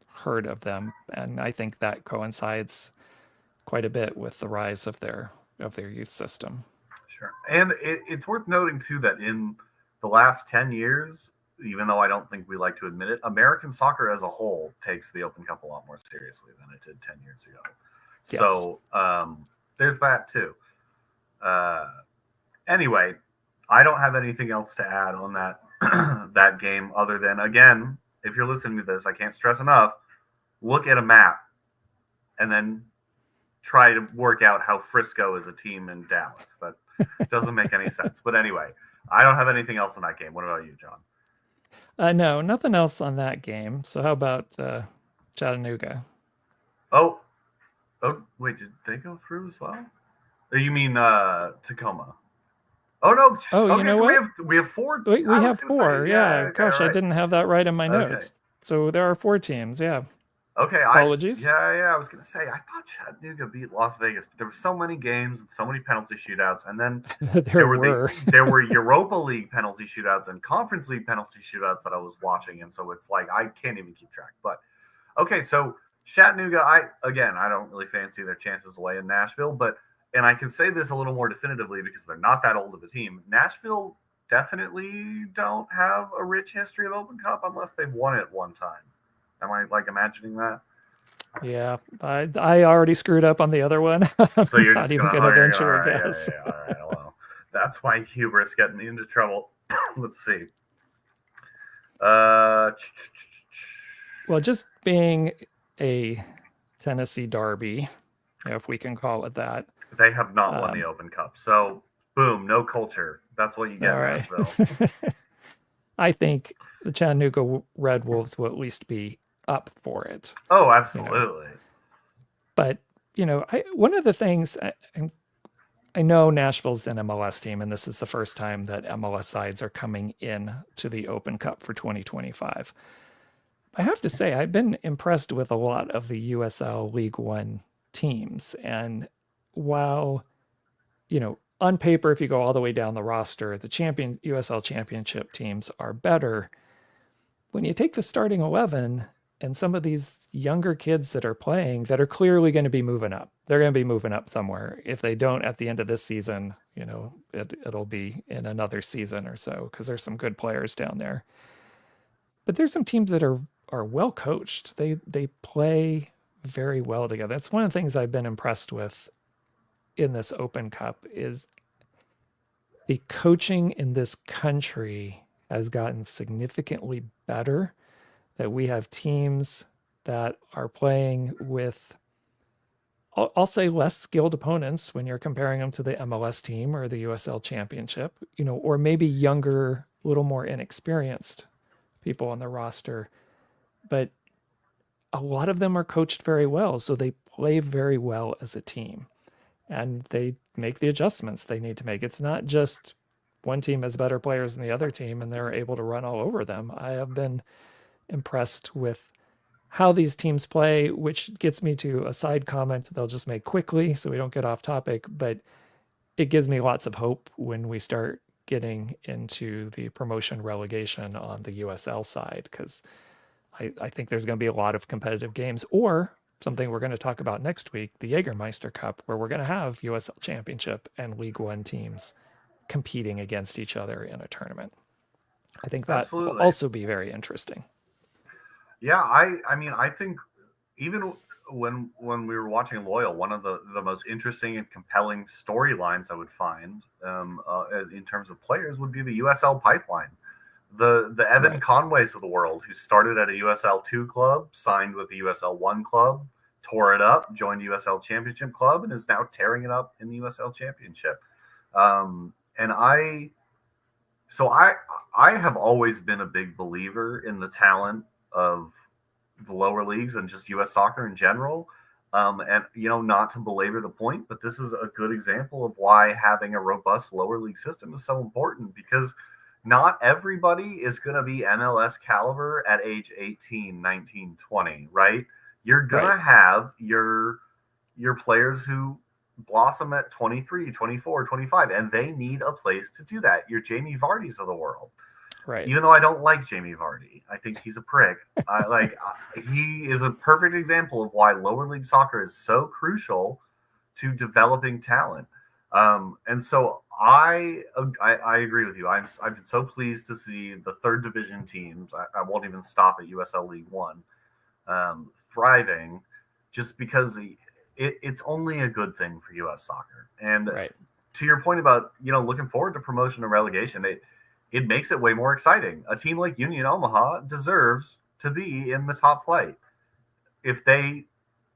heard of them. And I think that coincides quite a bit with the rise of their youth system. Sure. And it's worth noting, too, that in the last 10 years, even though I don't think we like to admit it, American soccer as a whole takes the Open Cup a lot more seriously than it did 10 years ago. Yes. So there's that, too. Anyway, I don't have anything else to add on that that game other than, again, if you're listening to this, I can't stress enough, look at a map and then try to work out how Frisco is a team in Dallas. That doesn't make any sense. But anyway, I don't have anything else in that game. What about you, John? No, nothing else on that game. So how about Chattanooga? Oh, wait, did they go through as well? You mean Tacoma? Oh no! Oh, okay, you know so what? we have four. We have four. Say, yeah. okay, Gosh, right. I didn't have that right in my notes. Okay. So there are 4 teams. Yeah. Okay. Apologies. I was gonna say I thought Chattanooga beat Las Vegas, but there were so many games and so many penalty shootouts, and then there were there were Europa League penalty shootouts and Conference League penalty shootouts that I was watching, and so it's like I can't even keep track. But okay, so Chattanooga, I don't really fancy their chances away in Nashville, and I can say this a little more definitively because they're not that old of a team. Nashville definitely don't have a rich history of Open Cup unless they've won it one time. Am I imagining that? Yeah, I already screwed up on the other one. So you're not just even gonna venture a guess. All right. Well, that's why hubris getting me into trouble. Let's see. Well, just being a Tennessee derby, if we can call it that. They have not won the Open Cup, so boom, no culture. That's what you get, right. Nashville. I think the Chattanooga Red Wolves will at least be up for it. Oh, absolutely. But one of the things I know Nashville's an MLS team, and this is the first time that MLS sides are coming in to the Open Cup for 2025. I have to say, I've been impressed with a lot of the USL League One teams. And while, on paper, if you go all the way down the roster, the USL Championship teams are better. When you take the starting 11 and some of these younger kids that are playing that are clearly going to be moving up, they're going to be moving up somewhere. If they don't at the end of this season, it'll be in another season or so because there's some good players down there. But there's some teams that are well coached. They play very well together. That's one of the things I've been impressed with in this Open Cup is the coaching in this country has gotten significantly better, that we have teams that are playing with, I'll say, less skilled opponents when you're comparing them to the MLS team or the USL Championship, or maybe younger, a little more inexperienced people on the roster. But a lot of them are coached very well, so they play very well as a team. And they make the adjustments they need to make. It's not just one team has better players than the other team and they're able to run all over them. I have been impressed with how these teams play, which gets me to a side comment they'll just make quickly so we don't get off topic, but it gives me lots of hope when we start getting into the promotion relegation on the USL side, because I think there's going to be a lot of competitive games, or something we're going to talk about next week, the Jägermeister Cup, where we're going to have USL Championship and League One teams competing against each other in a tournament. I think that will also be very interesting. Yeah, I think even when we were watching Loyal, one of the most interesting and compelling storylines I would find in terms of players would be the USL pipeline. The Evan Conways of the world, who started at a USL 2 club, signed with the USL 1 club, tore it up, joined USL Championship club, and is now tearing it up in the USL Championship. And I have always been a big believer in the talent of the lower leagues and just U.S. soccer in general. And, not to belabor the point, but this is a good example of why having a robust lower league system is so important, because not everybody is going to be MLS caliber at age 18, 19, 20, right? You're going to have your players who blossom at 23, 24, 25, and they need a place to do that. Your Jamie Vardys of the world. Right. Even though I don't like Jamie Vardy, I think he's a prick. He is a perfect example of why lower league soccer is so crucial to developing talent. And so I agree with you. I've been so pleased to see the third division teams. I won't even stop at USL League One thriving, just because it's only a good thing for U.S. soccer. And Right. to your point about looking forward to promotion and relegation, it makes it way more exciting. A team like Union Omaha deserves to be in the top flight if they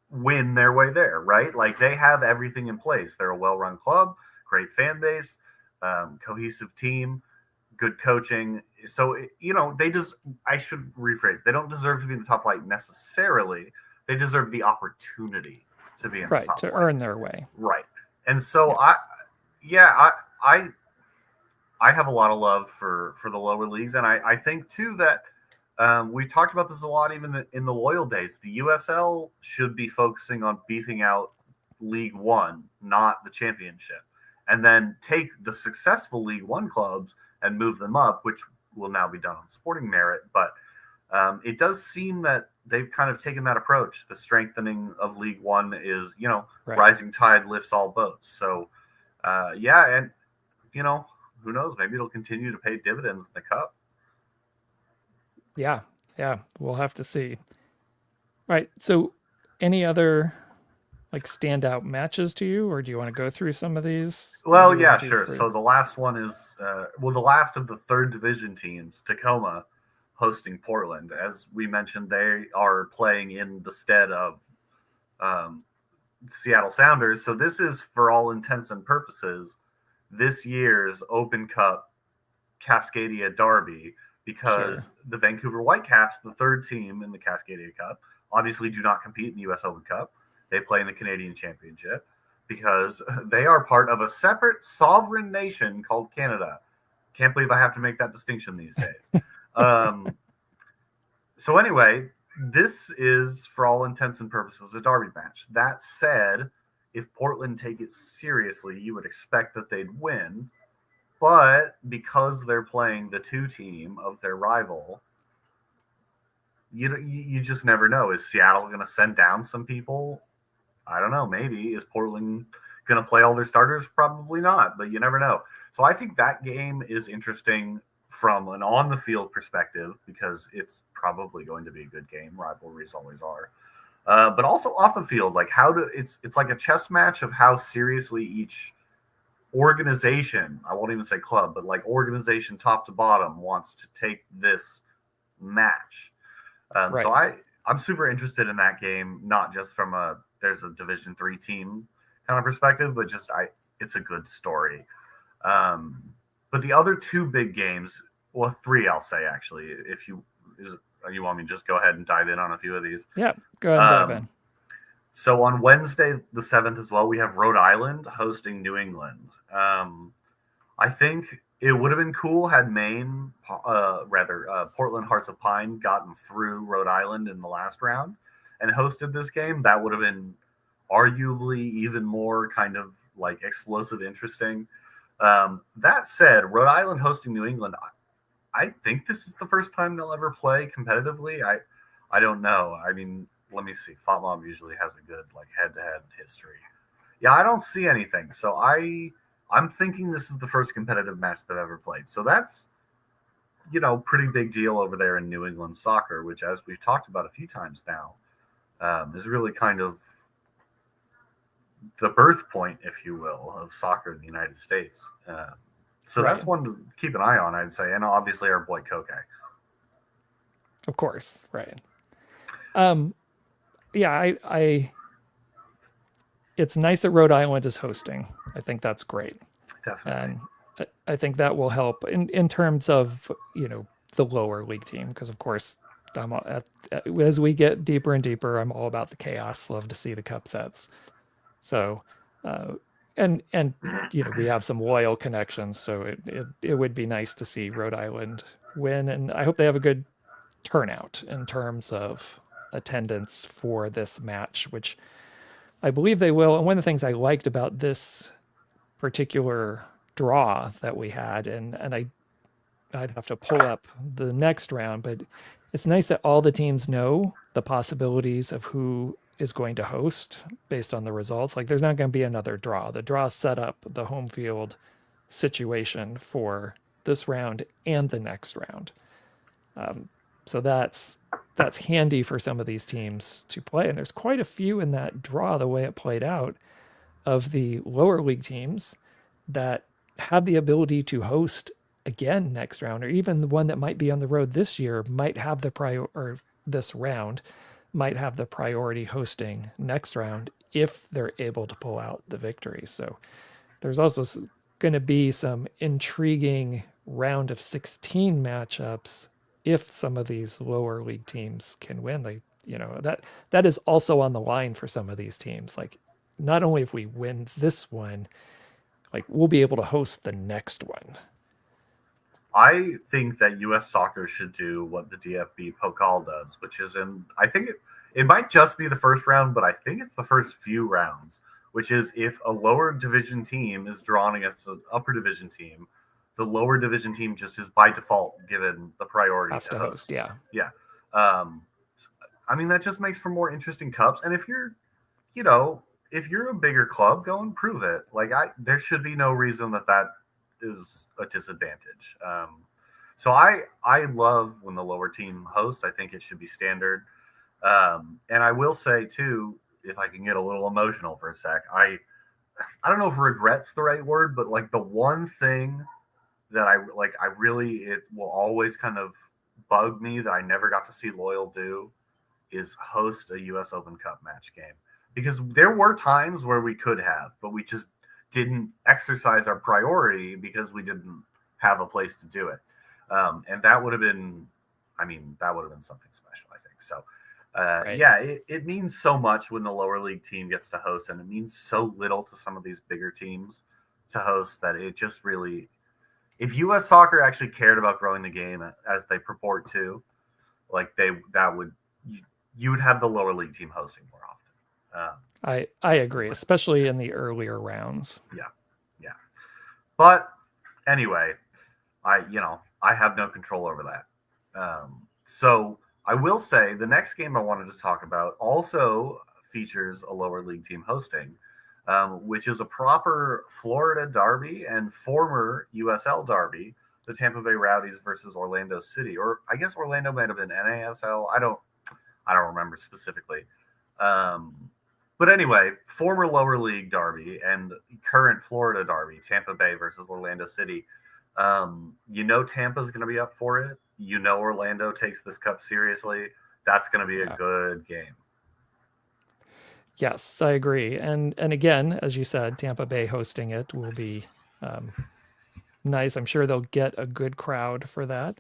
win their way there, right? Like, they have everything in place. They're a well-run club, great fan base, cohesive team, good coaching. So, they just, I should rephrase, they don't deserve to be in the top flight necessarily. They deserve the opportunity to be in the Right. top To flight. earn their way. Right. And so Yeah. I have a lot of love for the lower leagues. And I think too that we talked about this a lot even in the loyal days. The USL should be focusing on beefing out League One, not the championship, and then take the successful League One clubs and move them up, which will now be done on sporting merit. But it does seem that they've kind of taken that approach. The strengthening of League One is, Right. rising tide lifts all boats. So, and, who knows? Maybe it'll continue to pay dividends in the cup. Yeah. Yeah. We'll have to see. Right. So, any other like standout matches to you, or do you want to go through some of these? Well, yeah, sure. So the last one is, the last of the third division teams, Tacoma, hosting Portland. As we mentioned, they are playing in the stead of Seattle Sounders. So this is, for all intents and purposes, this year's Open Cup Cascadia Derby, because the Vancouver Whitecaps, the third team in the Cascadia Cup, obviously do not compete in the U.S. Open Cup. They play in the Canadian Championship because they are part of a separate sovereign nation called Canada. Can't believe I have to make that distinction these days. So anyway, this is, for all intents and purposes, a derby match. That said, if Portland take it seriously, you would expect that they'd win. But because they're playing the two team of their rival, you just never know. Is Seattle going to send down some people? I don't know. Maybe. Is Portland going to play all their starters? Probably not, but you never know. So I think that game is interesting from an on-the-field perspective because it's probably going to be a good game. Rivalries always are. But also off the field, like it's like a chess match of how seriously each organization, I won't even say club, but like organization top to bottom wants to take this match. Right. So I'm super interested in that game, not just from there's a Division III team kind of perspective, but just it's a good story. But the other two big games, well, three, I'll say actually, if you want me to just go ahead and dive in on a few of these. Yeah, go ahead and dive in. So on Wednesday, the 7th as well, we have Rhode Island hosting New England. I think it would have been cool had Portland Hearts of Pine gotten through Rhode Island in the last round and hosted this game. That would have been arguably even more kind of like explosive, interesting. That said, Rhode Island hosting New England, I think this is the first time they'll ever play competitively. I don't know. I mean, let me see. FotMob usually has a good like head-to-head history. Yeah, I don't see anything. So I'm thinking this is the first competitive match they've ever played. So that's, pretty big deal over there in New England soccer, which, as we've talked about a few times now, is really kind of the birth point, if you will, of soccer in the United States. So that's one to keep an eye on, I'd say. And obviously our boy Koke. Of course, right. Yeah, it's nice that Rhode Island is hosting. I think that's great. Definitely. And I think that will help in terms of, the lower league team, because of course, as we get deeper and deeper, I'm all about the chaos. Love to see the cup sets. So, and we have some loyal connections, so it would be nice to see Rhode Island win, and I hope they have a good turnout in terms of attendance for this match, which I believe they will. And one of the things I liked about this particular draw that we had, and I'd have to pull up the next round, but it's nice that all the teams know the possibilities of who is going to host based on the results. Like there's not going to be another draw. The draw set up the home field situation for this round and the next round. So that's handy for some of these teams to play. And there's quite a few in that draw, the way it played out, of the lower league teams that have the ability to host again next round, or even the one that might be on the road this year might have the or this round might have the priority hosting next round if they're able to pull out the victory. So there's also going to be some intriguing round of 16 matchups if some of these lower league teams can win. Like, that is also on the line for some of these teams. Like, not only if we win this one, like we'll be able to host the next one. I think that U.S. Soccer should do what the DFB Pokal does, which is I think it might just be the first round, but I think it's the first few rounds, which is if a lower division team is drawn against an upper division team, the lower division team just is by default given the priority Has to host. Yeah. Yeah. I mean, that just makes for more interesting cups. And if you're a bigger club, go and prove it. Like there should be no reason that is a disadvantage. So I love when the lower team hosts. I think it should be standard. And I will say too, if I can get a little emotional for a sec, I don't know if regret's the right word, but like the one thing that it will always kind of bug me that I never got to see Loyal do is host a US Open Cup match game. Because there were times where we could have, but we just didn't exercise our priority because we didn't have a place to do it. And that would have been something special, I think. So, Right. yeah, it means so much when the lower league team gets to host, and it means so little to some of these bigger teams to host that it just really, if U.S. Soccer actually cared about growing the game as they purport to, like you would have the lower league team hosting more often. I agree, especially in the earlier rounds. Yeah. But anyway, I have no control over that. So I will say the next game I wanted to talk about also features a lower league team hosting, which is a proper Florida derby and former USL derby, the Tampa Bay Rowdies versus Orlando City, or I guess Orlando might have been NASL. I don't remember specifically. But anyway, former lower league derby and current Florida derby, Tampa Bay versus Orlando City. Tampa's going to be up for it. Orlando takes this cup seriously. That's going to be a good game. Yes, I agree. And again, as you said, Tampa Bay hosting it will be nice. I'm sure they'll get a good crowd for that.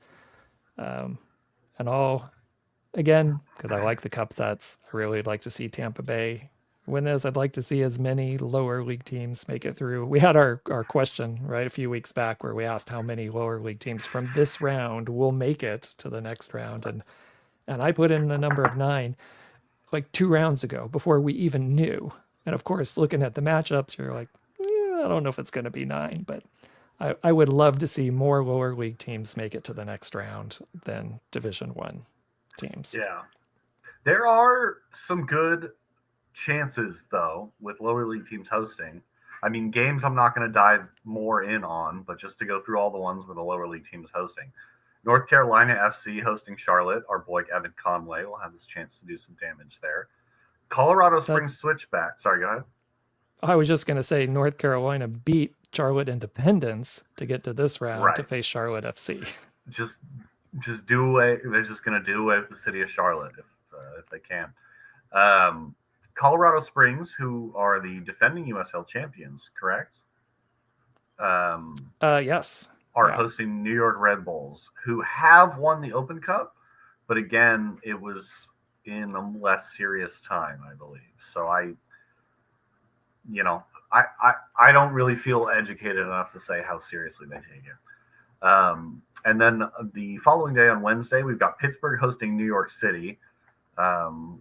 Again, because I like the cupsets, I really like to see Tampa Bay win this. I'd like to see as many lower league teams make it through. We had our question, right, a few weeks back where we asked how many lower league teams from this round will make it to the next round. And I put in the number of 9 like 2 rounds ago before we even knew. And of course, looking at the matchups, you're like, I don't know if it's going to be 9, but I would love to see more lower league teams make it to the next round than Division 1 teams. Yeah. There are some good chances, though, with lower league teams hosting. I mean, games I'm not going to dive more in on, but just to go through all the ones where the lower league team is hosting. North Carolina FC hosting Charlotte. Our boy Evan Conway will have his chance to do some damage there. Colorado Springs Switchback. Sorry, go ahead. I was just going to say North Carolina beat Charlotte Independence to get to this round to face Charlotte FC. Just do away. They're just going to do away with the city of Charlotte if they can. Colorado Springs, who are the defending USL champions, correct? Yes. Are hosting New York Red Bulls, who have won the Open Cup, but again, it was in a less serious time, I believe. So I don't really feel educated enough to say how seriously they take it. And then the following day on Wednesday, we've got Pittsburgh hosting New York City,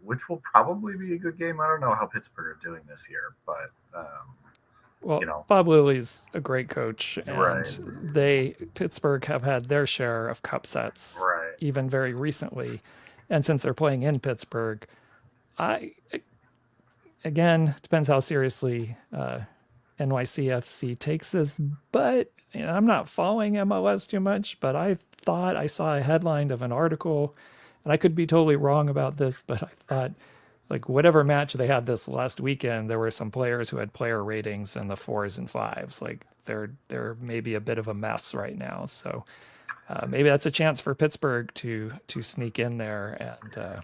which will probably be a good game. I don't know how Pittsburgh are doing this year, but Well, you know, Bob Lilly's a great coach, right, and Pittsburgh have had their share of cup sets right. even very recently. And since they're playing in Pittsburgh, I again depends how seriously NYCFC takes this. But I'm not following MLS too much. But I thought I saw a headline of an article, and I could be totally wrong about this, but I thought like whatever match they had this last weekend, there were some players who had player ratings in the 4s and 5s. Like they're maybe a bit of a mess right now. So maybe that's a chance for Pittsburgh to sneak in there and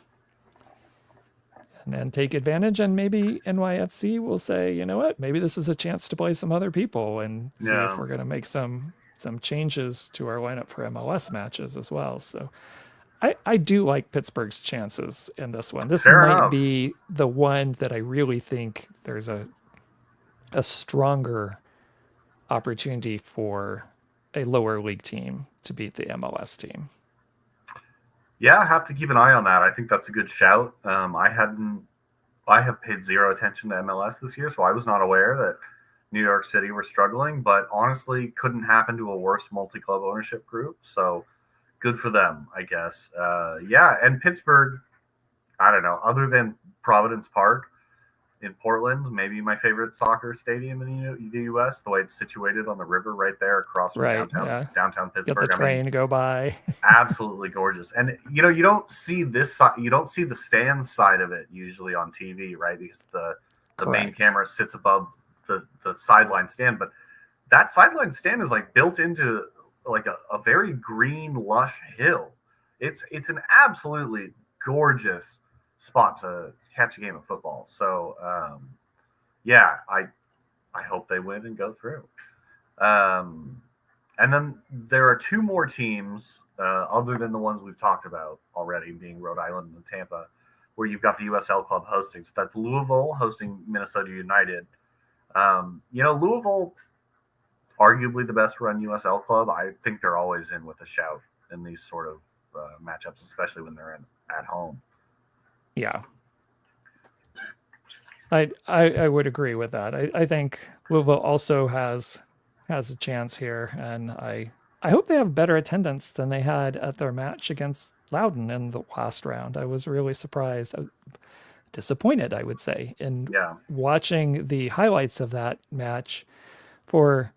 then take advantage. And maybe NYFC will say, you know what, maybe this is a chance to play some other people and see if Yeah, we're going to make some changes to our lineup for MLS matches as well. So I do like Pittsburgh's chances in this one. This fair might enough. be the one that I really think there's a stronger opportunity for a lower league team to beat the MLS team. Yeah, I have to keep an eye on that. I think that's a good shout. I have paid zero attention to MLS this year, so I was not aware that New York City were struggling, but honestly, couldn't happen to a worse multi-club ownership group. So good for them, I guess. Yeah, and Pittsburgh, I don't know, other than Providence Park in Portland, maybe my favorite soccer stadium in the U.S., the way it's situated on the river right there across from Right. Yeah. downtown Get the Pittsburgh. I mean, train to go by. absolutely gorgeous. And you don't see this side, you don't see the stand side of it usually on TV, right? Because the main Correct. camera sits above the sideline stand, but that sideline stand is like built into like a very green, lush hill. It's an absolutely gorgeous spot to catch a game of football. So yeah, I hope they win and go through. Um, and then there are two more teams, other than the ones we've talked about already, being Rhode Island and Tampa, where you've got the USL Club hosting. So that's Louisville hosting Minnesota United. Louisville, arguably the best run USL club. I think they're always in with a shout in these sort of matchups, especially when they're at home. Yeah. I would agree with that. I think Louisville also has a chance here, and I hope they have better attendance than they had at their match against Loudon in the last round. I was really surprised, disappointed, I would say, in Yeah, watching the highlights of that match for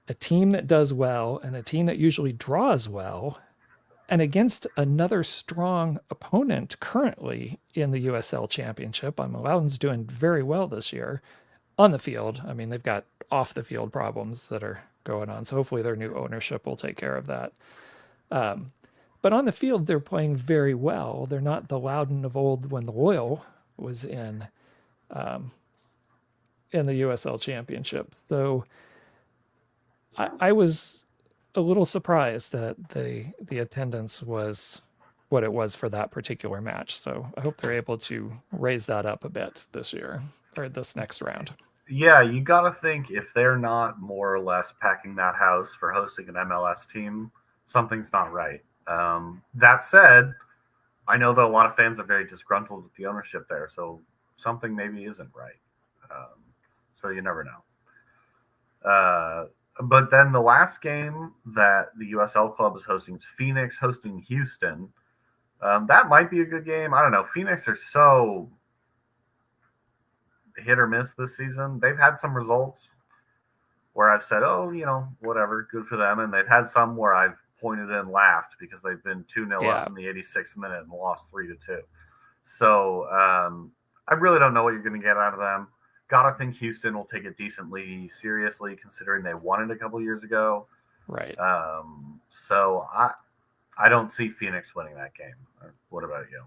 a team that does well and a team that usually draws well, and against another strong opponent currently in the USL Championship. Loudon's doing very well this year on the field. I mean, they've got off the field problems that are going on, so hopefully their new ownership will take care of that. But on the field, they're playing very well. They're not the Loudon of old when the Loyal was in the USL Championship. So I was a little surprised that the attendance was what it was for that particular match. So I hope they're able to raise that up a bit this year or this next round. yeah. You got to think if they're not more or less packing that house for hosting an MLS team, something's not right. That said, I know that a lot of fans are very disgruntled with the ownership there, so something maybe isn't right. So you never know. But then the last game that the USL Club is hosting is Phoenix hosting Houston. That might be a good game. I don't know. Phoenix are so hit or miss this season. They've had some results where I've said, oh, whatever, good for them. And they've had some where I've pointed and laughed because they've been 2-0 Yeah. up in the 86th minute and lost 3-2. So I really don't know what you're going to get out of them. Gotta think Houston will take it decently seriously, considering they won it a couple years ago. Right. So I don't see Phoenix winning that game. What about you?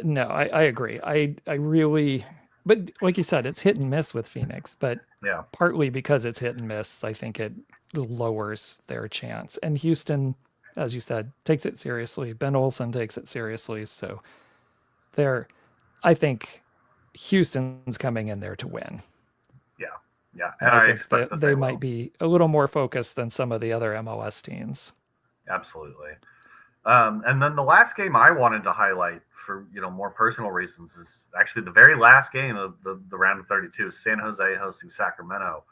No, I agree. I really, but like you said, it's hit and miss with Phoenix, but Yeah, partly because it's hit and miss, I think it lowers their chance. And Houston, as you said, takes it seriously. Ben Olsen takes it seriously. So I think Houston's coming in there to win. yeah, And and I I think expect that that they might will. be a little more focused than some of the other MLS teams. Absolutely. And then the last game I wanted to highlight for more personal reasons is actually the very last game of the round of 32. San Jose hosting Sacramento.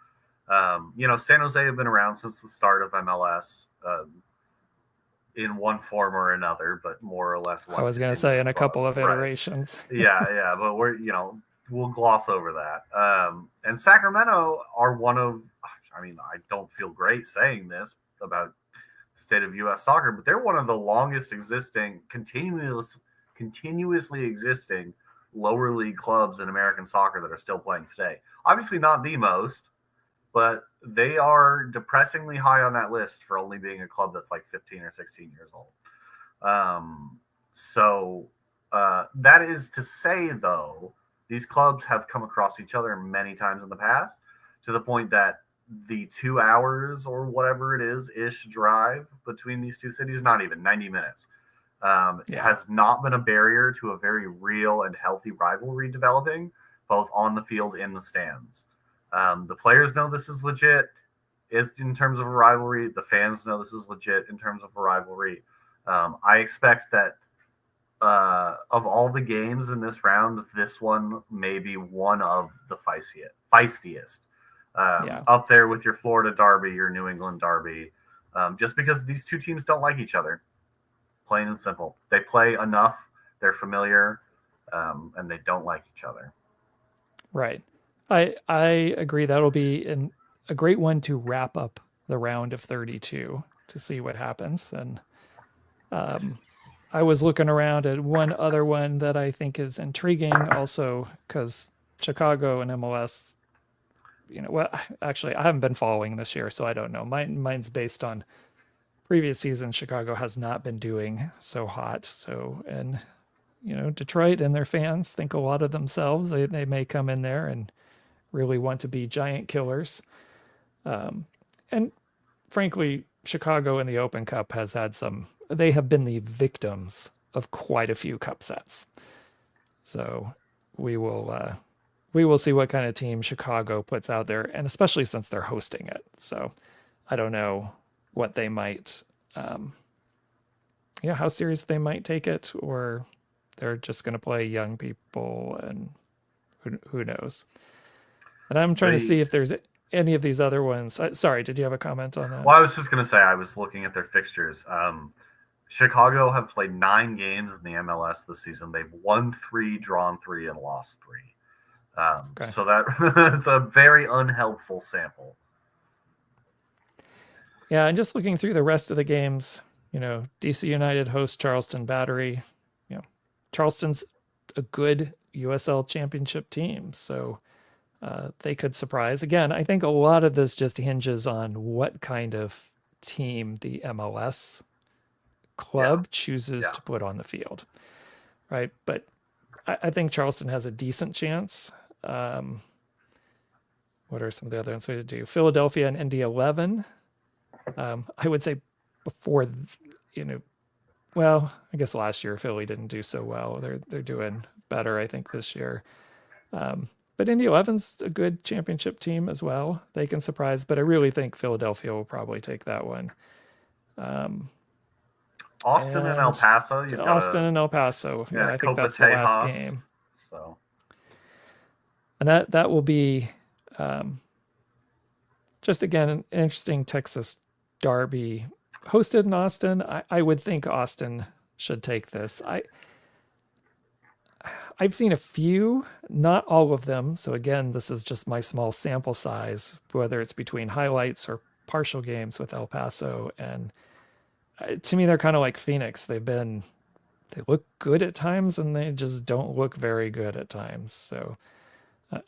San Jose have been around since the start of MLS in one form or another, but more or less I one was going to say continuous in a club. couple of Right. iterations. Yeah, but we'll gloss over that. And Sacramento are one of, I mean, I don't feel great saying this about the state of U.S. soccer, but they're one of the longest existing, continuously existing lower league clubs in American soccer that are still playing today. Obviously, not the most, but they are depressingly high on that list for only being a club that's like 15 or 16 years old. So that is to say, though, these clubs have come across each other many times in the past, to the point that the 2 hours or whatever it is ish drive between these two cities, not even 90 minutes, has not been a barrier to a very real and healthy rivalry developing, both on the field and the stands. The players know this is legit in terms of a rivalry. The fans know this is legit in terms of a rivalry. I expect that of all the games in this round, this one may be one of the feistiest. Up there with your Florida Derby, your New England Derby, just because these two teams don't like each other. Plain and simple. They play enough, they're familiar, and they don't like each other. Right. I agree. That'll be a great one to wrap up the round of 32 to see what happens. And I was looking around at one other one that I think is intriguing also because Chicago and MLS, well, actually, I haven't been following this year, so I don't know. Mine's based on previous seasons. Chicago has not been doing so hot. So, and, Detroit and their fans think a lot of themselves. They may come in there and really want to be giant killers. And frankly, Chicago in the Open Cup has had they have been the victims of quite a few cup sets. So we will see what kind of team Chicago puts out there, and especially since they're hosting it. So I don't know what they might, how serious they might take it, or they're just going to play young people, and who knows. And I'm trying to see if there's any of these other ones. Sorry, did you have a comment on that? Well, I was just going to say, I was looking at their fixtures. Chicago have played 9 games in the MLS this season. They've won 3, drawn 3, and lost 3. Okay. So that's a very unhelpful sample. Yeah, and just looking through the rest of the games, DC United hosts Charleston Battery. Charleston's a good USL Championship team, so they could surprise. Again, I think a lot of this just hinges on what kind of team the MLS club chooses to put on the field, right? But I think Charleston has a decent chance. What are some of the other ones we to do? Philadelphia and Indy 11. I would say before, well, I guess last year Philly didn't do so well. They're doing better, I think, this year. But Indy 11's a good championship team as well. They can surprise, but I really think Philadelphia will probably take that one. Austin and El Paso. Austin and El Paso. Yeah, I think that's the last game. So, and that will be just again an interesting Texas derby hosted in Austin. I would think Austin should take this. I've seen a few, not all of them. So again, this is just my small sample size, whether it's between highlights or partial games with El Paso. And to me, they're kind of like Phoenix. They look good at times and they just don't look very good at times. So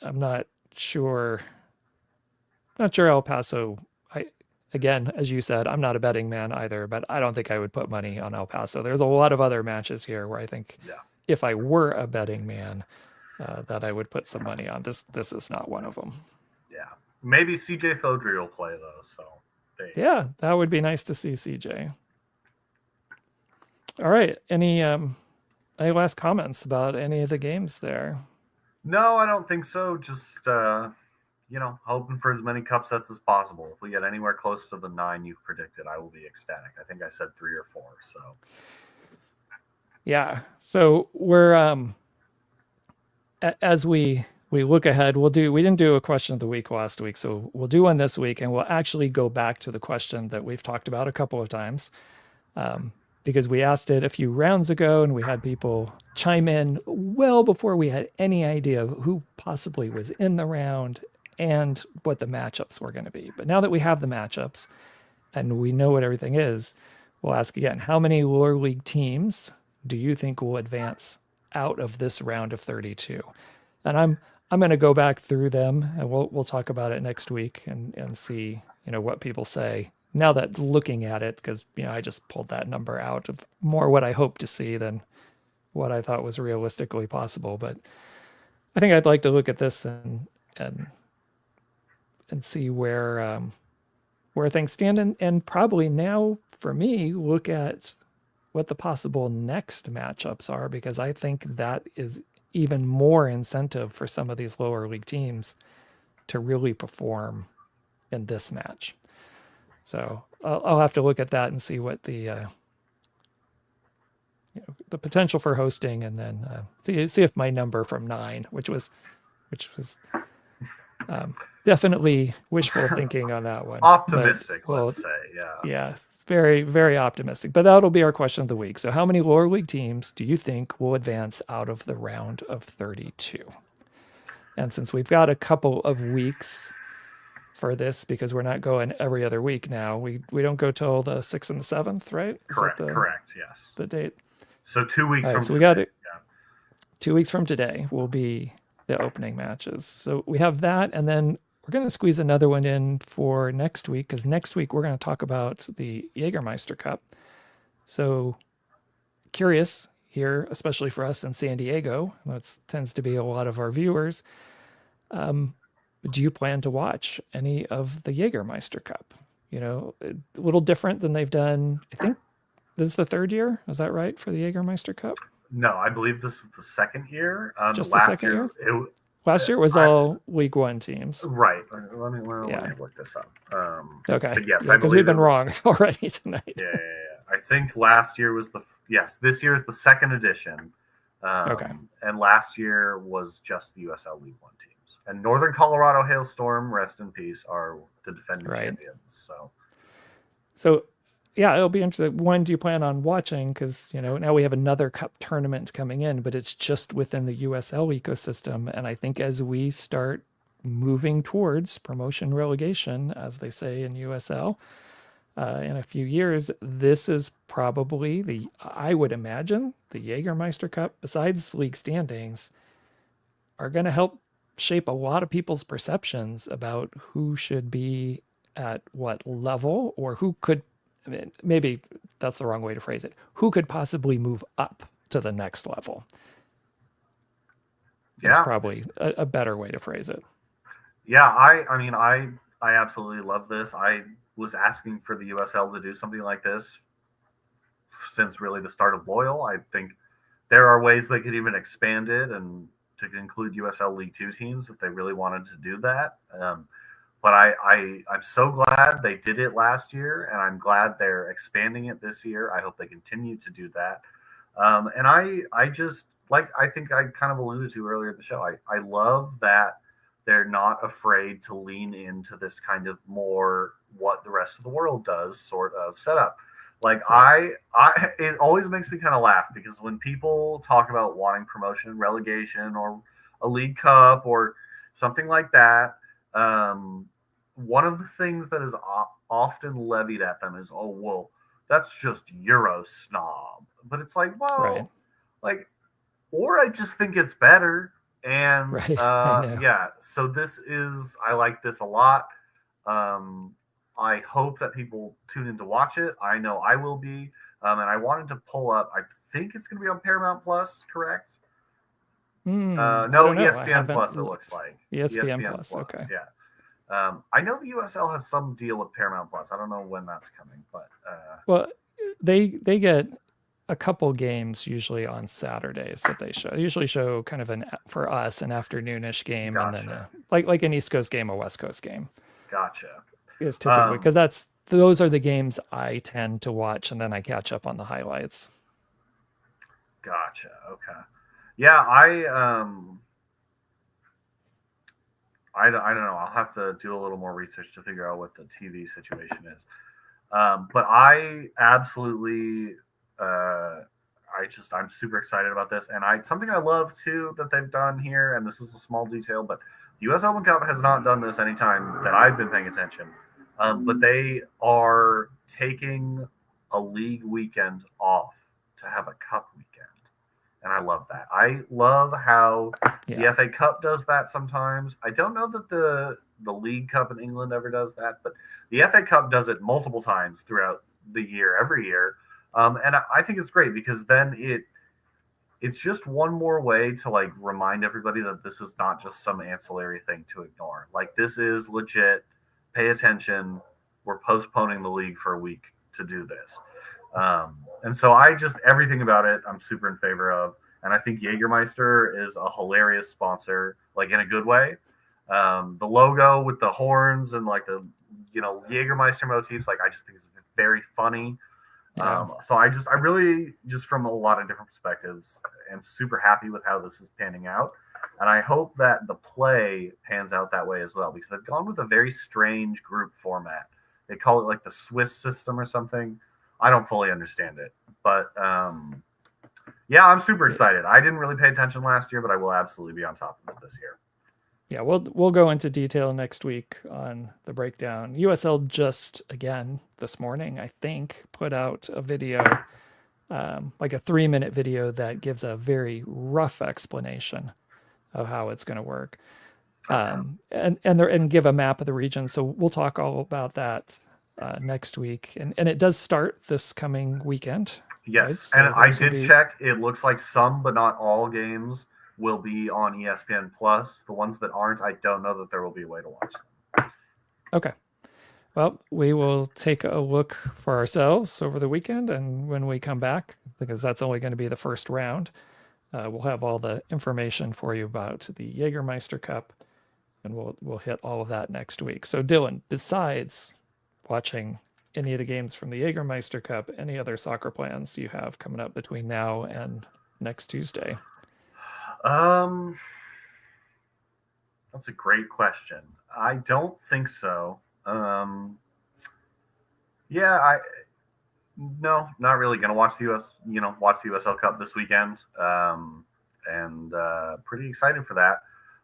I'm not sure El Paso. Again, as you said, I'm not a betting man either, but I don't think I would put money on El Paso. There's a lot of other matches here where I think if I were a betting man, that I would put some money on. This is not one of them. Yeah. Maybe CJ Fodry will play, though. So yeah, that would be nice to see CJ. All right. Any last comments about any of the games there? No, I don't think so. Just hoping for as many cup sets as possible. If we get anywhere close to the 9 you've predicted, I will be ecstatic. I think I said 3 or 4. So yeah. So we're as we we look ahead. We didn't do a question of the week last week, so we'll do one this week, and we'll actually go back to the question that we've talked about a couple of times, because we asked it a few rounds ago, and we had people chime in well before we had any idea of who possibly was in the round and what the matchups were going to be. But now that we have the matchups and we know what everything is, we'll ask again, how many lower league teams do you think will advance out of this round of 32? And I'm going to go back through them, and we'll talk about it next week and see, what people say now that looking at it, because I just pulled that number out of more what I hope to see than what I thought was realistically possible. But I think I'd like to look at this and see where things stand, and probably now for me look at what the possible next matchups are, because I think that is even more incentive for some of these lower league teams to really perform in this match. So I'll have to look at that and see what the potential for hosting, and then see if my number from 9, which was definitely wishful thinking on that one. Optimistic, let's say, yeah. Yeah, it's very, very optimistic. But that'll be our question of the week. So how many lower league teams do you think will advance out of the round of 32? And since we've got a couple of weeks for this, because we're not going every other week now, we don't go till the 6th and the 7th, right? Correct, yes. The date. So 2 weeks from today. We got it. Yeah. 2 weeks from today will be the opening matches. So we have that, and then we're going to squeeze another one in for next week, because next week we're going to talk about the Jägermeister Cup. So curious here, especially for us in San Diego, that tends to be a lot of our viewers. Do you plan to watch any of the Jägermeister Cup? A little different than they've done. I think this is the 3rd year. Is that right for the Jägermeister Cup? No, I believe this is the 2nd year. Just the second year? Last year was all League One teams. Right. Let me look this up. Okay. But yes, because we've been wrong already tonight. Yeah. I think last year was this year is the 2nd edition. Okay. And last year was just the USL League One teams. And Northern Colorado Hailstorm, rest in peace, are the defending champions. So yeah, it'll be interesting. When do you plan on watching? Because, now we have another cup tournament coming in, but it's just within the USL ecosystem. And I think as we start moving towards promotion relegation, as they say in USL, in a few years, this is probably I would imagine, the Jägermeister Cup, besides league standings, are going to help shape a lot of people's perceptions about who should be at what level, or who could, maybe that's the wrong way to phrase it, who could possibly move up to the next level. That's probably a better way to phrase it. Yeah, I absolutely love this. I was asking for the USL to do something like this since really the start of Loyal. I think there are ways they could even expand it and to include USL League 2 teams if they really wanted to do that. But I'm so glad they did it last year, and I'm glad they're expanding it this year. I hope they continue to do that. And I just, I think I kind of alluded to earlier in the show, I love that they're not afraid to lean into this kind of more what the rest of the world does sort of setup. It always makes me kind of laugh, because when people talk about wanting promotion, relegation, or a League Cup or something like that, one of the things that is often levied at them is, oh, well, that's just Euro snob. But it's like, well, or I just think it's better. And yeah, so I like this a lot. I hope that people tune in to watch it. I know I will be. And I wanted to pull up, I think it's going to be on Paramount Plus, correct? No, ESPN Plus, it looks like. ESPN Plus, okay. Yeah. I know the USL has some deal with Paramount Plus. I don't know when that's coming, but well, they get a couple games usually on Saturdays that they show. They usually show kind of for us an afternoonish game, gotcha. And then like an East Coast game, a West Coast game. Gotcha. Is typically, because those are the games I tend to watch, and then I catch up on the highlights. Gotcha. Okay. Yeah, I don't know. I'll have to do a little more research to figure out what the TV situation is. But I absolutely, I'm super excited about this, and something I love too that they've done here, and this is a small detail, but the U.S. Open Cup has not done this anytime that I've been paying attention. But they are taking a league weekend off to have a cup weekend, and I love that. I love how the Yeah. FA Cup does that sometimes. I don't know that the League Cup in England ever does that, but the FA Cup does it multiple times throughout the year, every year, and I think it's great because then it's just one more way to like remind everybody that this is not just some ancillary thing to ignore. Like this is legit. Pay attention. We're postponing the league for a week to do this. And so everything about it, I'm super in favor of. And I think Jägermeister is a hilarious sponsor, like in a good way. The logo with the horns and like the, Jägermeister motifs, like I just think it's very funny. Yeah. So I really, just from a lot of different perspectives, am super happy with how this is panning out. And I hope that the play pans out that way as well, because they've gone with a very strange group format. They call it like the Swiss system or something. I don't fully understand it. But yeah, I'm super excited. I didn't really pay attention last year, but I will absolutely be on top of it this year. Yeah, we'll go into detail next week on the breakdown. USL just again this morning, I think, put out a video, like a 3-minute video that gives a very rough explanation of how it's going to work, Okay. and give a map of the region. So we'll talk all about that next week, and it does start this coming weekend, right? Yes, and So I those will did be check. It looks like some, but not all games will be on ESPN Plus. The ones that aren't, I don't know that there will be a way to watch them. okay. Well, we will take a look for ourselves over the weekend, and when we come back, because that's only going to be the first round, we'll have all the information for you about the Jägermeister Cup, and we'll hit all of that next week. So, Dylan, besides watching any of the games from the Jägermeister Cup, any other soccer plans you have coming up between now and next Tuesday? Um, that's a great question. I don't think so. Yeah, no, not really. Gonna watch the watch the USL Cup this weekend. And pretty excited for that.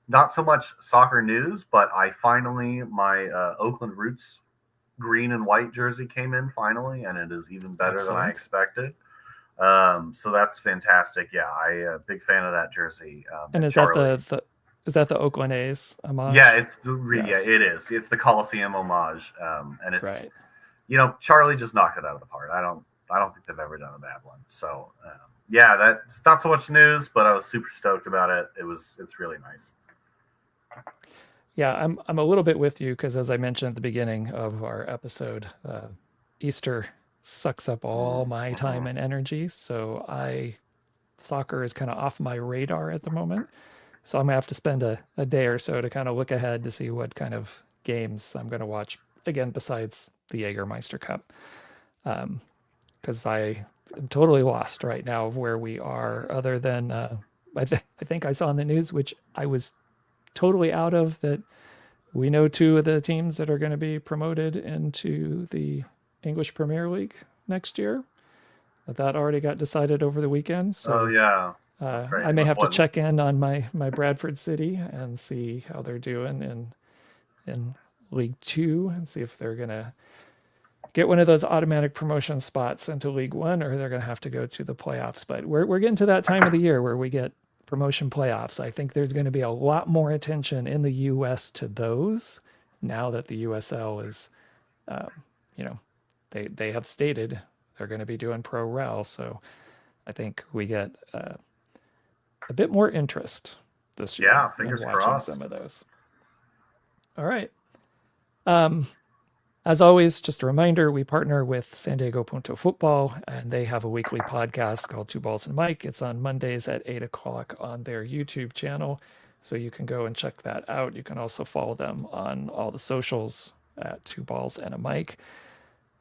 Not so much soccer news, but my Oakland Roots green and white jersey came in finally, and it is even better than I Excellent. expected. So that's fantastic. Yeah, I big fan of that jersey. And And is that Charlie, is that the Oakland A's yeah, homage? yeah, Yes. it is. It's the Coliseum homage, and it's Right. Charlie just knocked it out of the park. I don't think they've ever done a bad one. So yeah, that's not so much news, but I was super stoked about it. It's really nice. Yeah, I'm a little bit with you because, as I mentioned at the beginning of our episode, Easter sucks up all my Mm-hmm. time and energy. So soccer is kind of off my radar at the moment. So I'm gonna have to spend a day or so to kind of look ahead to see what kind of games I'm gonna watch again besides the Jägermeister Cup, because I am totally lost right now of where we are. Other than I think I saw in the news, which I was totally out of, that we know 2 of the teams that are going to be promoted into the English Premier League next year. That already got decided over the weekend. Oh So yeah, that's great. I may With have to what? check in on my Bradford City and see how they're doing in League Two, and see if they're going to get one of those automatic promotion spots into League One, or they're going to have to go to the playoffs. But we're getting to that time of the year where we get promotion playoffs. I think there's going to be a lot more attention in the U.S. to those now that the USL is, um, you know, they have stated they're going to be doing pro rel. So I think we get a bit more interest this Yeah, year in fingers watching some crossed. of those. All right. Um, As always, just a reminder, we partner with SanDiego.futbol, and they have a weekly podcast called Two Balls and a Mic. It's on Mondays at 8 o'clock on their YouTube channel, so you can go and check that out. You can also follow them on all the socials at Two Balls and a Mic.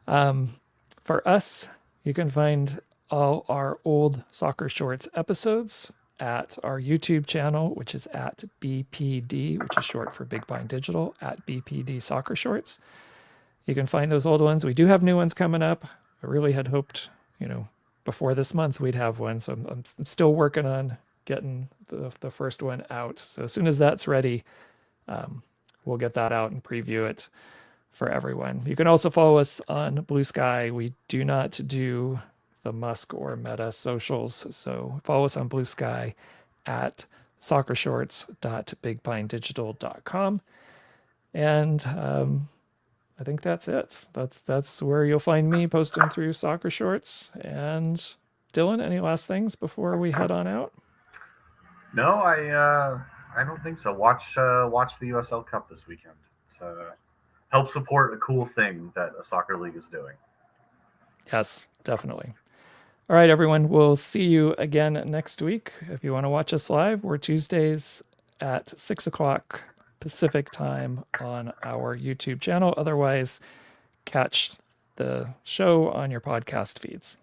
For us, you can find all our old Soccer Shorts episodes at our YouTube channel, which is at BPD, which is short for Big Pine Digital, at BPD Soccer Shorts. You can find those old ones. We do have new ones coming up. I really had hoped, before this month we'd have one. So I'm still working on getting the first one out. So as soon as that's ready, we'll get that out and preview it for everyone. You can also follow us on BlueSky. We do not do the Musk or Meta socials. So follow us on BlueSky at soccershorts.bigpinedigital.com. And I think that's it. That's where you'll find me posting through Soccer Shorts. And Dylan, any last things before we head on out? No, I don't think so. Watch the USL Cup this weekend. It's help support a cool thing that a soccer league is doing. Yes, definitely. All right, everyone. We'll see you again next week. If you want to watch us live, we're Tuesdays at 6:00 Pacific time on our YouTube channel. Otherwise, catch the show on your podcast feeds.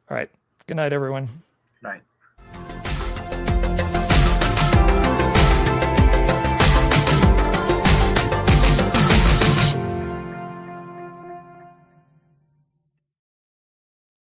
All right. Good night, everyone. Night.